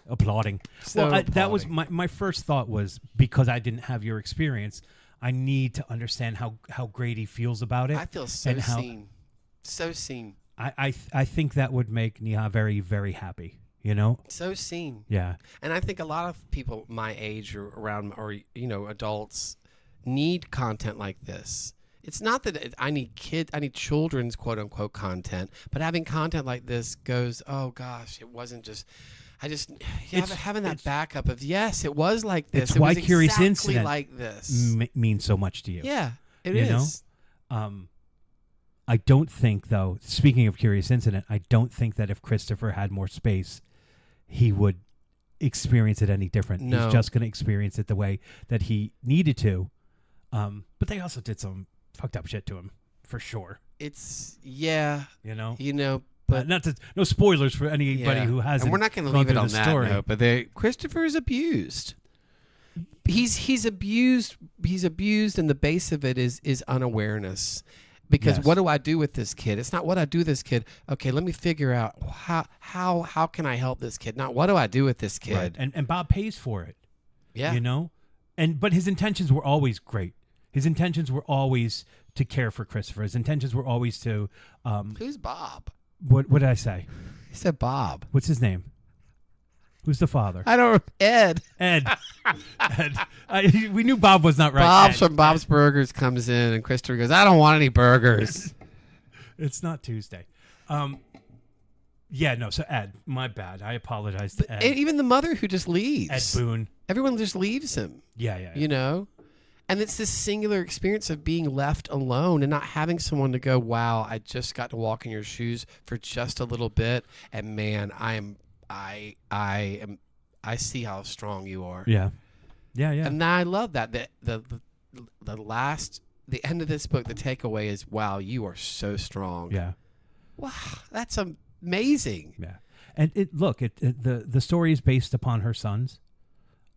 applauding. That was my first thought was because I didn't have your experience, I need to understand how Grady feels about it. I feel so seen. So seen. I think that would make Neha very, very happy. So seen. Yeah. And I think a lot of people my age or around, or adults, need content like this. It's not that I need children's quote unquote content, but having content like this goes, oh gosh, it wasn't just. Having that backup of yes, it was like this. It's it why was Curious exactly Incident like this means so much to you. Yeah, it is. I don't think, though, speaking of Curious Incident, I don't think that if Christopher had more space, he would experience it any different. No. He's just going to experience it the way that he needed to. But they also did some fucked up shit to him, for sure. It's, but no spoilers for anybody who hasn't. And we're not going to leave it on that note, but Christopher is abused. He's abused, and the base of it is unawareness. Because what do I do with this kid? It's not what I do with this kid. Okay, let me figure out how can I help this kid? Not what do I do with this kid? Right. And Bob pays for it. Yeah. But his intentions were always great. His intentions were always to care for Christopher. His intentions were always to Who's Bob? What did I say? He said Bob. What's his name? Who's the father? I don't. Ed. Ed. We knew Bob was not right. Bob from Bob's Burgers comes in, and Christopher goes, "I don't want any burgers." It's not Tuesday. So Ed, my bad. I apologize to Ed. And even the mother who just leaves. Ed Boone. Everyone just leaves him. Yeah. And it's this singular experience of being left alone and not having someone to go, wow, I just got to walk in your shoes for just a little bit, and man, I see how strong you are. Yeah. And I love that. The end of this book, the takeaway is, wow, you are so strong. Yeah. Wow, that's amazing. Yeah. And the story is based upon her sons.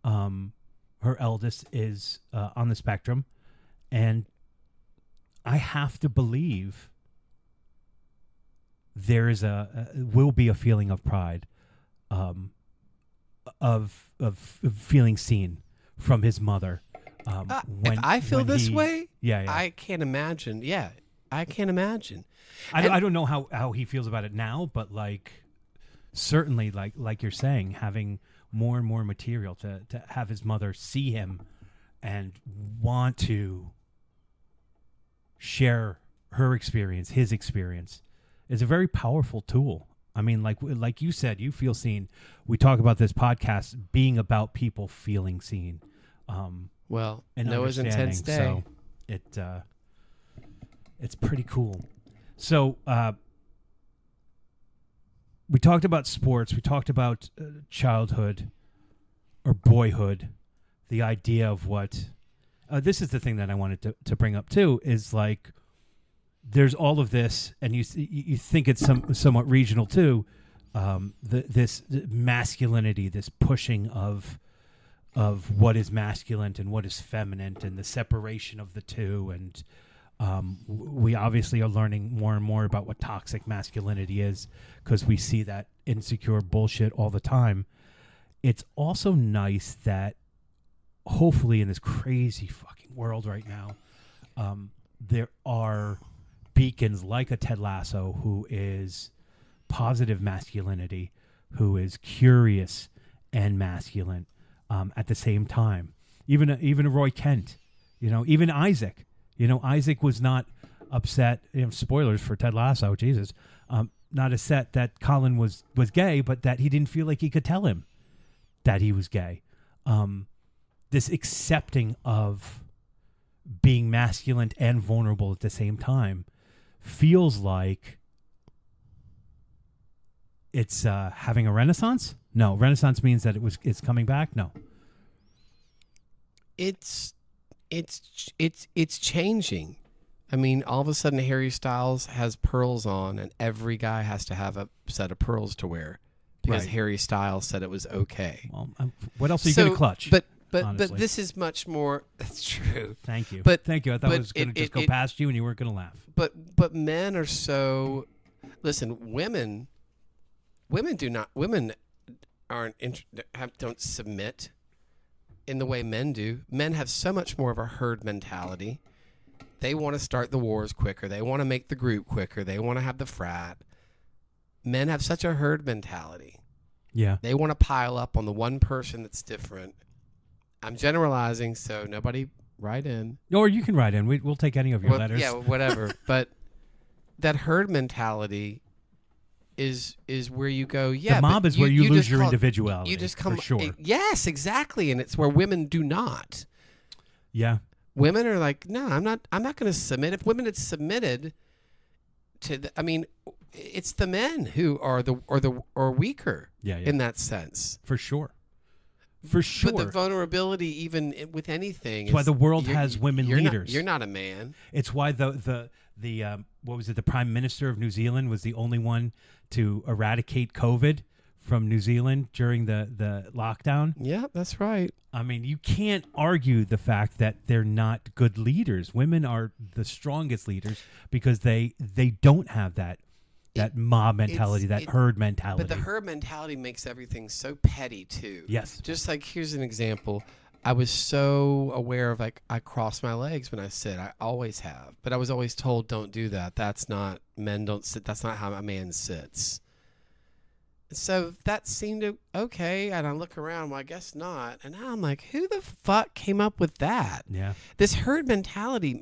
Her eldest is on the spectrum, And I have to believe there is will be a feeling of pride, of feeling seen from his mother. If I feel this way, yeah, I can't imagine. Yeah, I can't imagine. I don't know how he feels about it now, but like certainly like you're saying, having more and more material to have his mother see him and want to share her experience, his experience, is a very powerful tool. I mean, like you said, you feel seen. We talk about this podcast being about people feeling seen. Well, And Noah's intense day. So it's pretty cool. So we talked about sports. We talked about childhood or boyhood. The idea of what this is the thing that I wanted to bring up too, is like there's all of this, and you think it's somewhat regional too. This masculinity, this pushing of what is masculine and what is feminine, and the separation of the two, and we obviously are learning more and more about what toxic masculinity is, because we see that insecure bullshit all the time. It's also nice that hopefully in this crazy fucking world right now, there are beacons like a Ted Lasso, who is positive masculinity, who is curious and masculine at the same time. Even a Roy Kent, even Isaac. Isaac was not upset. Spoilers for Ted Lasso, Jesus. Not upset that Colin was gay, but that he didn't feel like he could tell him that he was gay. This accepting of being masculine and vulnerable at the same time feels like it's having a renaissance. No, renaissance means that it's coming back. No, it's changing. I mean, all of a sudden Harry Styles has pearls on, and every guy has to have a set of pearls to wear because Right. Harry Styles said it was okay. well, what else are you going to clutch? But honestly. this is much more. That's true. Thank you. But- Thank you. I thought but it was going to it- just go it- past you, and you weren't going to laugh. But men are so. Listen, women don't submit in the way men do. Men have so much more of a herd mentality. They want to start the wars quicker. They want to make the group quicker. They want to have the frat. Men have such a herd mentality. Yeah. They want to pile up on the one person that's different. I'm generalizing, so nobody write in. Or you can write in. We'll take any of your Well, letters. yeah, whatever. But that herd mentality is where you go. Yeah, the mob but is where you lose just your call- individuality. You just come. for sure. Yes, exactly, and it's where women do not. Yeah. Women are like, no, I'm not going to submit. If women had submitted to, it's the men who are weaker Yeah. in that sense. For sure. For sure. But the vulnerability, even with anything, That's why is the world you're- has women you're leaders. You're not a man. It's why the what was it? The Prime Minister of New Zealand was the only one to eradicate COVID from New Zealand during the lockdown. Yeah, that's right. I mean, you can't argue the fact that they're not good leaders. Women are the strongest leaders because they don't have that mob mentality, that herd mentality. But the herd mentality makes everything so petty too. Yes. Just like, here's an example. I was so aware of, like, I cross my legs when I sit. I always have. But I was always told, don't do that. Men don't sit. That's not how a man sits. So that seemed okay. And I look around, well, I guess not. And now I'm like, who the fuck came up with that? Yeah. This herd mentality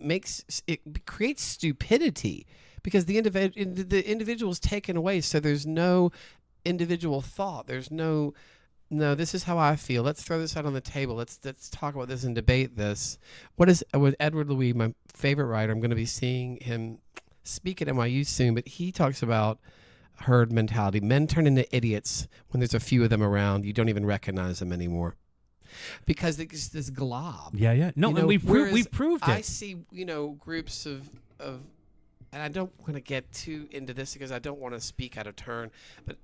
creates stupidity because the individual is taken away. So there's no individual thought. There's no, this is how I feel. Let's throw this out on the table. Let's talk about this and debate this. With Edward Louis, my favorite writer, I'm going to be seeing him speak at NYU soon, but he talks about herd mentality. Men turn into idiots when there's a few of them around. You don't even recognize them anymore because it's this glob. Yeah. No, and we've proved it. I see, groups of, and I don't want to get too into this because I don't want to speak out of turn, but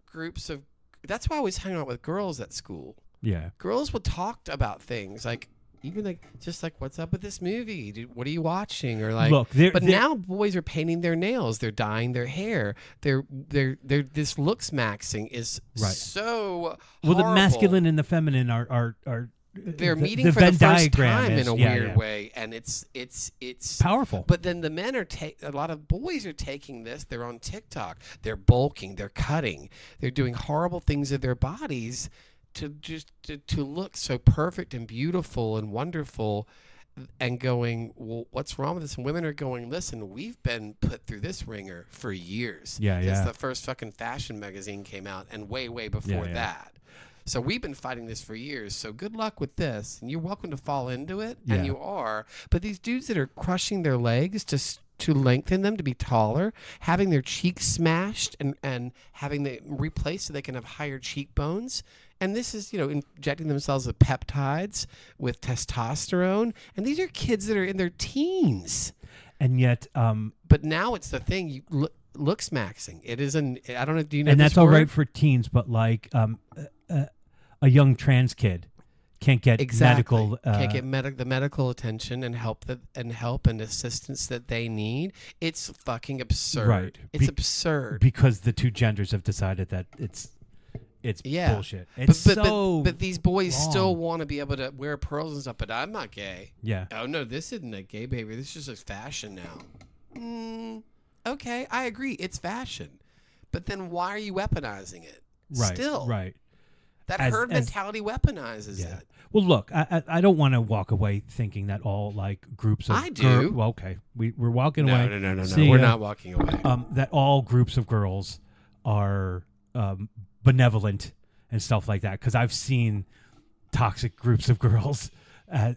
groups of. That's why I always hang out with girls at school. Yeah. Girls would talk about things like even like just like what's up with this movie? Dude, what are you watching? Or like, Look, but now boys are painting their nails, they're dyeing their hair, they're this looks maxing is so well, the horrible. masculine and the feminine are they're meeting the for Venn the first diagram time is, in a weird way, and it's powerful. But then the men are a lot of boys are taking this. They're on TikTok. They're bulking. They're cutting. They're doing horrible things to their bodies to just to look so perfect and beautiful and wonderful. And going, well, what's wrong with this? And women are going, listen, we've been put through this ringer for years. Since the first fucking fashion magazine came out, and way before that. So we've been fighting this for years. So good luck with this. And you're welcome to fall into it. Yeah. And you are. But these dudes that are crushing their legs to lengthen them, to be taller, having their cheeks smashed and having them replaced so they can have higher cheekbones. And this is, injecting themselves with peptides, with testosterone. And these are kids that are in their teens. And yet... but now it's the thing, looks maxing. It is I don't know, do you know and this that's all word? right for teens, but like a young trans kid can't get medical can't get the medical attention and help and assistance that they need. It's fucking absurd. Right. It's absurd because the two genders have decided that it's bullshit. It's but these boys wrong. still want to be able to wear pearls and stuff. But I'm not gay. Yeah. Oh no, this isn't a gay behavior. This is just fashion now. Okay, I agree. It's fashion, but then why are you weaponizing it? Right. Still. Right. That herd mentality weaponizes it. Well, look, I don't want to walk away thinking that all like groups of I do. Well, okay, we're walking No, away. no. See, We're not walking away. That all groups of girls are benevolent and stuff like that. Because I've seen toxic groups of girls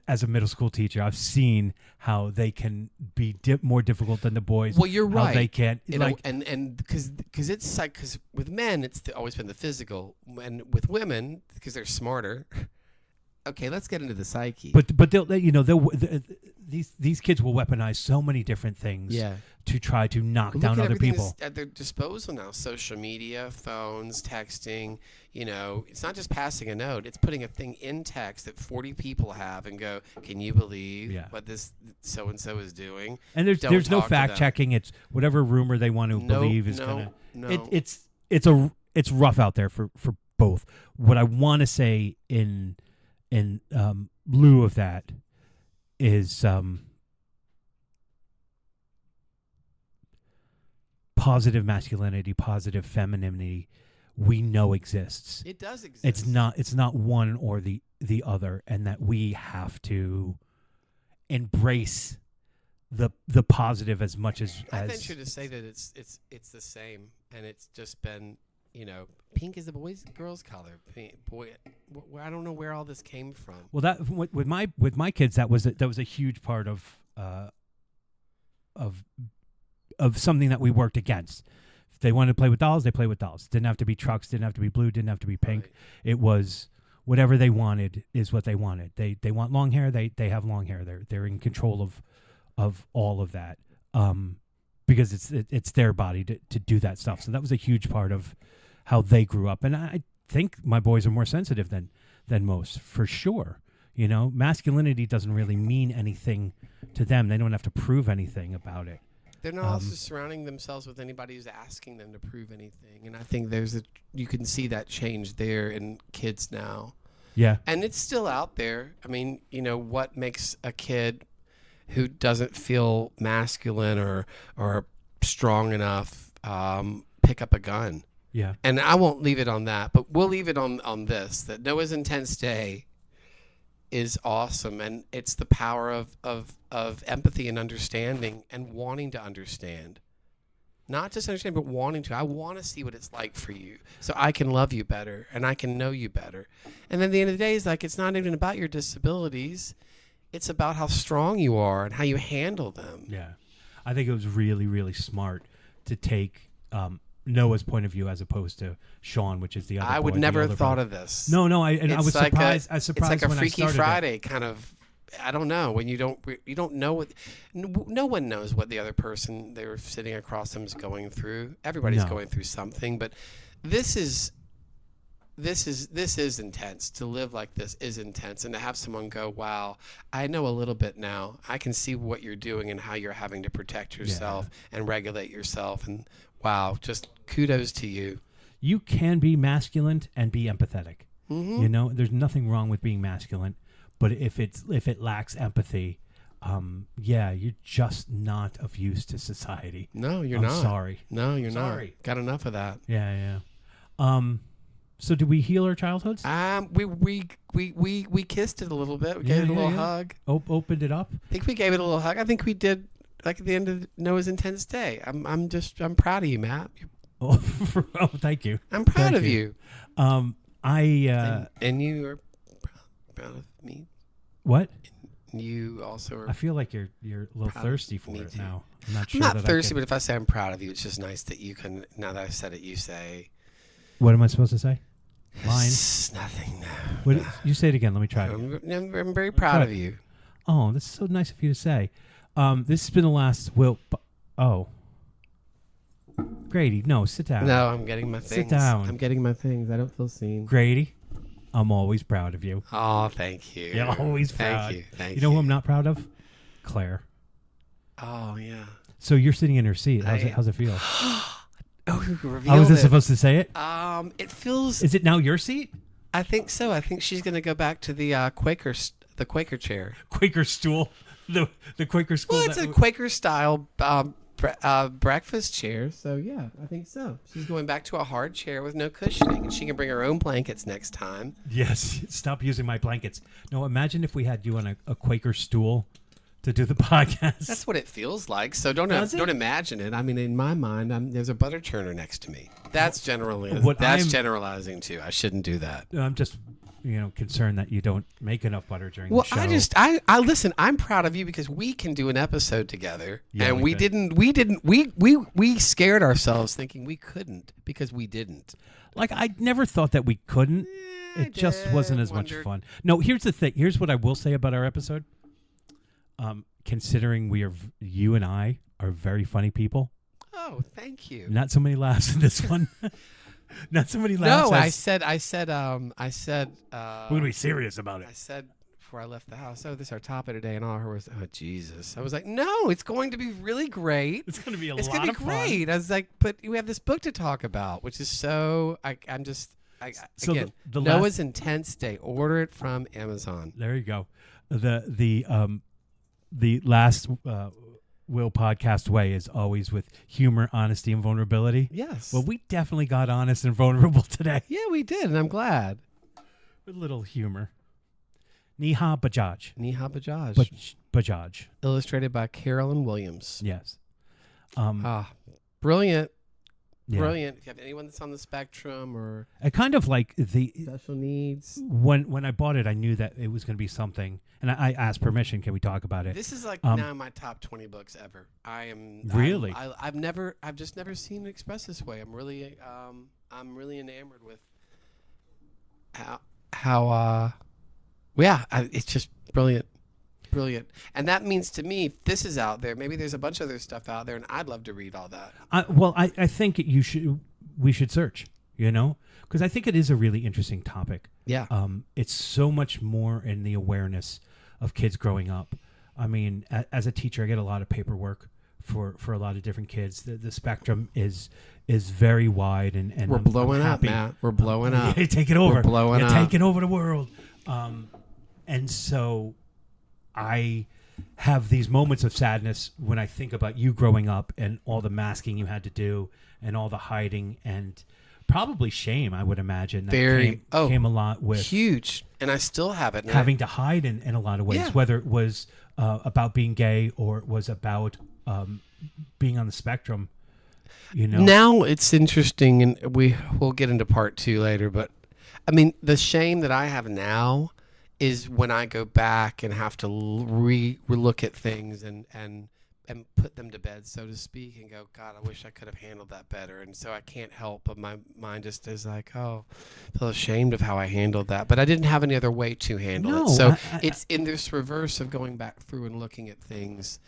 as a middle school teacher. I've seen how they can be more difficult than the boys. Well, you're right. They can't and because it's like because with men it's always been the physical, and with women because they're smarter. Okay, let's get into the psyche. But they'll these kids will weaponize so many different things to try to knock down other people at their disposal now. Social media, phones, texting. It's not just passing a note. It's putting a thing in text that 40 people have and go, can you believe what this so and so is doing? And there's no fact checking. It's whatever rumor they want to believe is gonna. No. It's rough out there for both. What I want to say in lieu of that is positive masculinity, positive femininity. We know exists. It does exist. It's not one or the other, and that we have to embrace the positive as much as. I venture to say that it's the same, and it's just been. Pink is the girls' color. Boy, I don't know where all this came from. Well, that with my kids, that was a huge part of something that we worked against. If they wanted to play with dolls, they play with dolls. Didn't have to be trucks. Didn't have to be blue. Didn't have to be pink. Right. It was whatever they wanted is what they wanted. They want long hair. They have long hair. They're in control of all of that. Because it's their body to do that stuff. So that was a huge part of how they grew up. And I think my boys are more sensitive than most, for sure. Masculinity doesn't really mean anything to them. They don't have to prove anything about it. They're not also surrounding themselves with anybody who's asking them to prove anything. And I think you can see that change there in kids now. Yeah. And it's still out there. I mean, what makes a kid who doesn't feel masculine or strong enough pick up a gun? Yeah. And I won't leave it on that, but we'll leave it on this, that Noah's Intense Day is awesome, and it's the power of empathy and understanding and wanting to understand. Not just understand, but wanting to. I want to see what it's like for you so I can love you better and I can know you better. And then at the end of the day, it's not even about your disabilities. It's about how strong you are and how you handle them. Yeah. I think it was really, really smart to take Noah's point of view as opposed to Sean, which is the other. I would never have thought of this. No, I was surprised. It's like a when Freaky I started Friday kind of. I don't know when you don't know what. No one knows what the other person they were sitting across them is going through. Everybody's going through something, but this is this is intense. To live like this is intense, and to have someone go, "Wow, I know a little bit now. I can see what you're doing and how you're having to protect yourself and regulate yourself." And wow, just kudos to you. You can be masculine and be empathetic. Mm-hmm. You know, there's nothing wrong with being masculine, but if it lacks empathy, you're just not of use to society. No, you're I'm not. sorry. No, you're Sorry. not. Got enough of that. Yeah. So did we heal our childhoods? We kissed it a little bit. We gave it a little hug. Opened it up. I think we gave it a little hug. I think we did, like at the end of Noah's Intense Day. I'm proud of you, Matt. Oh, thank you. I'm proud Thank of you. And you are proud of me. What? You also are. I feel like you're a little Proud thirsty of for me it too. now. I'm not I'm sure. not thirsty, but if I say I'm proud of you, it's just nice that you can. Now that I've said it, you say. What am I supposed to say? Line. It's nothing. What, you say it again. Let me try it. I'm very proud of you. Oh, this is so nice of you to say. This has been the last Grady, no, sit down. No, I'm getting my things. Sit down. I'm getting my things. I don't feel seen. Grady, I'm always proud of you. Oh, thank you. You're always proud. Thank you. Thank you. You know who I'm not proud of? Claire. Oh, yeah. So you're sitting in her seat. How's it feel? Oh, we revealed How was it. I supposed to say it? It feels. Is it now your seat? I think so. I think she's going to go back to the Quaker chair. Quaker stool. The Quaker school. Well, it's a Quaker style breakfast chair. So yeah, I think so. She's going back to a hard chair with no cushioning, and she can bring her own blankets next time. Yes. Stop using my blankets. No, imagine if we had you on a Quaker stool to do the podcast. That's what it feels like. So don't Does it? imagine it. I mean, in my mind, there's a butter churner next to me. That's I'm- generalizing too. I shouldn't do that. I'm just, concerned that you don't make enough butter during Well, the show. I listen. I'm proud of you because we can do an episode together, Yeah, and we we scared ourselves thinking we couldn't because we didn't. Like, I never thought that we couldn't. It just wasn't as much fun. No, here's the thing. Here's what I will say about our episode. Considering you and I are very funny people. Oh, thank you. Not so many laughs in this one. Not so many laughs. No, I said. We're gonna be serious about it. I said before I left the house, "Oh, this is our topic today," and all I heard was, "Oh, Jesus!" I was like, "No, it's going to be really great. It's gonna be It's lot going to of be fun. great." I was like, "But we have this book to talk about, which is so." So again, the Noah's Intense Day. Order it from Amazon. There you go. The last Will podcast way is always with humor, honesty, and vulnerability. Yes. Well, we definitely got honest and vulnerable today. yeah, we did, and I'm glad. With a little humor. Neha Bajaj. Neha Bajaj, Bajaj. illustrated by Carolyn Williams. Yes. Brilliant. Yeah. Brilliant. If you have anyone that's on the spectrum or I kind of like the special needs. when I bought it, I knew that it was going to be something, and I asked permission. Can we talk about it? This is like now my top 20 books ever. I am Really? I've just never seen it expressed this way. I'm really enamored with how it's just brilliant. Brilliant. And that means to me, if this is out there, maybe there's a bunch of other stuff out there, and I'd love to read all that. I think we should search, because I think it is a really interesting topic. Yeah. It's so much more in the awareness of kids growing up. I mean, as a teacher, I get a lot of paperwork for a lot of different kids. The spectrum is very wide, and we're blowing I'm up, happy. Matt. We're blowing up. You're taking over. We're blowing You're up. taking over the world. And so I have these moments of sadness when I think about you growing up and all the masking you had to do and all the hiding and probably shame, I would imagine. That came a lot with huge. And I still have it. Having to hide in a lot of ways, Yeah. whether it was about being gay or it was about being on the spectrum. Now it's interesting, and we'll get into part 2 later, but I mean, the shame that I have now is when I go back and have to re-look at things and put them to bed, so to speak, and go, God, I wish I could have handled that better. And so I can't help but my mind just is like, oh, I feel ashamed of how I handled that. But I didn't have any other way to handle it. So it's in this reverse of going back through and looking at things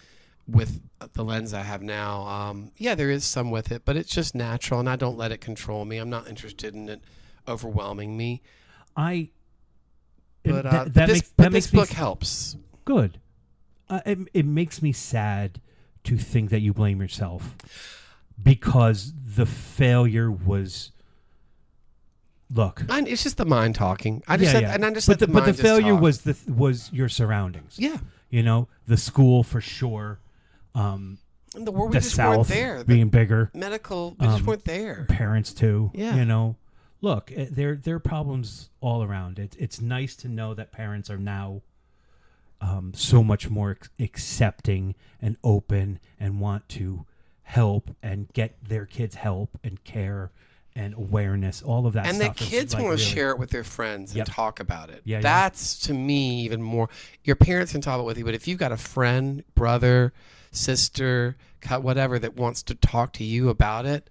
with the lens I have now. There is some with it, but it's just natural, and I don't let it control me. I'm not interested in it overwhelming me. But This makes book me helps. good. It makes me sad to think that you blame yourself because the failure was. Look, It's just the mind talking. I just but the failure was your surroundings. Yeah, the school for sure. And the world, we the just South weren't there. being bigger. Medical, we just weren't there. Parents too. Yeah. Look, there are problems all around. It's nice to know that parents are now so much more accepting and open and want to help and get their kids help and care and awareness, all of that and stuff. And the kids want to really share it with their friends and talk about it. Yeah, That's, to me, even more. Your parents can talk about it with you, but if you've got a friend, brother, sister, whatever, that wants to talk to you about it,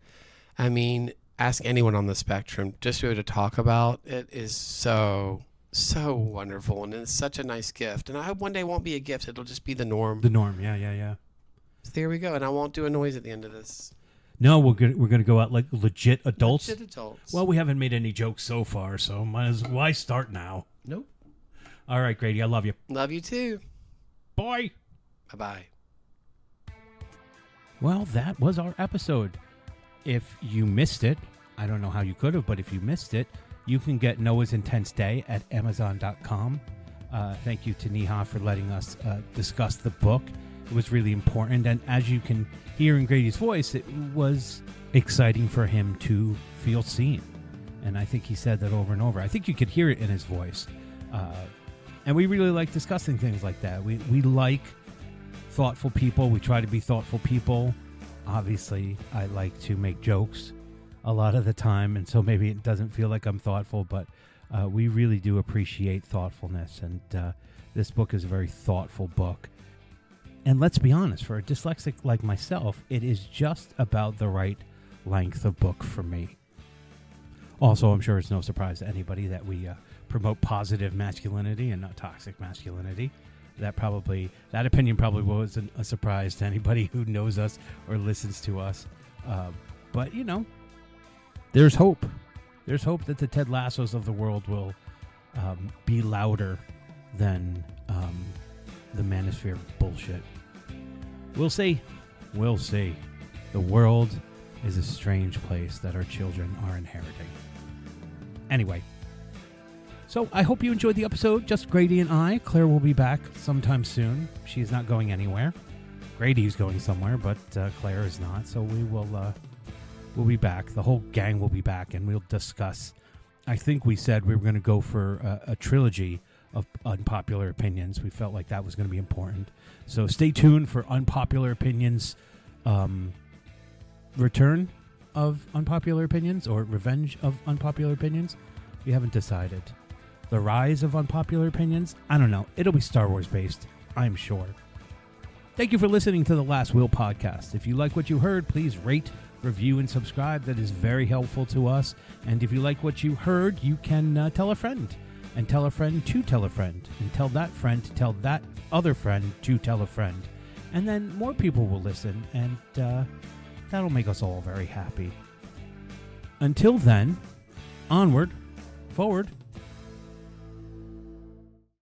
I mean, ask anyone on the spectrum. Just to be able to talk about it is so wonderful, and it's such a nice gift. And I hope one day it won't be a gift. It'll just be the norm. The norm, yeah. So there we go. And I won't do a noise at the end of this. No, we're gonna go out like legit adults. Legit adults. Well, we haven't made any jokes so far, so why start now? Nope. All right, Grady, I love you. Love you too. Bye. Bye-bye. Well, that was our episode. If you missed it, I don't know how you could have, but if you missed it, you can get Noah's Intense Day at Amazon.com. Thank you to Neha for letting us discuss the book. It was really important, and as you can hear in Grady's voice, it was exciting for him to feel seen. And I think he said that over and over. I think you could hear it in his voice. And we really like discussing things like that. We like thoughtful people. We try to be thoughtful people. Obviously, I like to make jokes a lot of the time, and so maybe it doesn't feel like I'm thoughtful, but we really do appreciate thoughtfulness, and this book is a very thoughtful book. And let's be honest, for a dyslexic like myself, it is just about the right length of book for me. Also, I'm sure it's no surprise to anybody that we promote positive masculinity and not toxic masculinity. That opinion probably wasn't a surprise to anybody who knows us or listens to us. But, there's hope. There's hope that the Ted Lassos of the world will be louder than the manosphere bullshit. We'll see. We'll see. The world is a strange place that our children are inheriting. Anyway, so I hope you enjoyed the episode. Just Grady and I. Claire will be back sometime soon. She's not going anywhere. Grady's going somewhere, but Claire is not. So we'll be back. The whole gang will be back, and we'll discuss. I think we said we were going to go for a trilogy of unpopular opinions. We felt like that was going to be important. So stay tuned for Unpopular Opinions, Return of Unpopular Opinions, or Revenge of Unpopular Opinions. We haven't decided. The Rise of Unpopular Opinions? I don't know. It'll be Star Wars based, I'm sure. Thank you for listening to the Last Will podcast. If you like what you heard, please rate, review, and subscribe. That is very helpful to us. And if you like what you heard, you can tell a friend. And tell a friend to tell a friend. And tell that friend to tell that other friend to tell a friend. And then more people will listen. And that'll make us all very happy. Until then, onward, forward,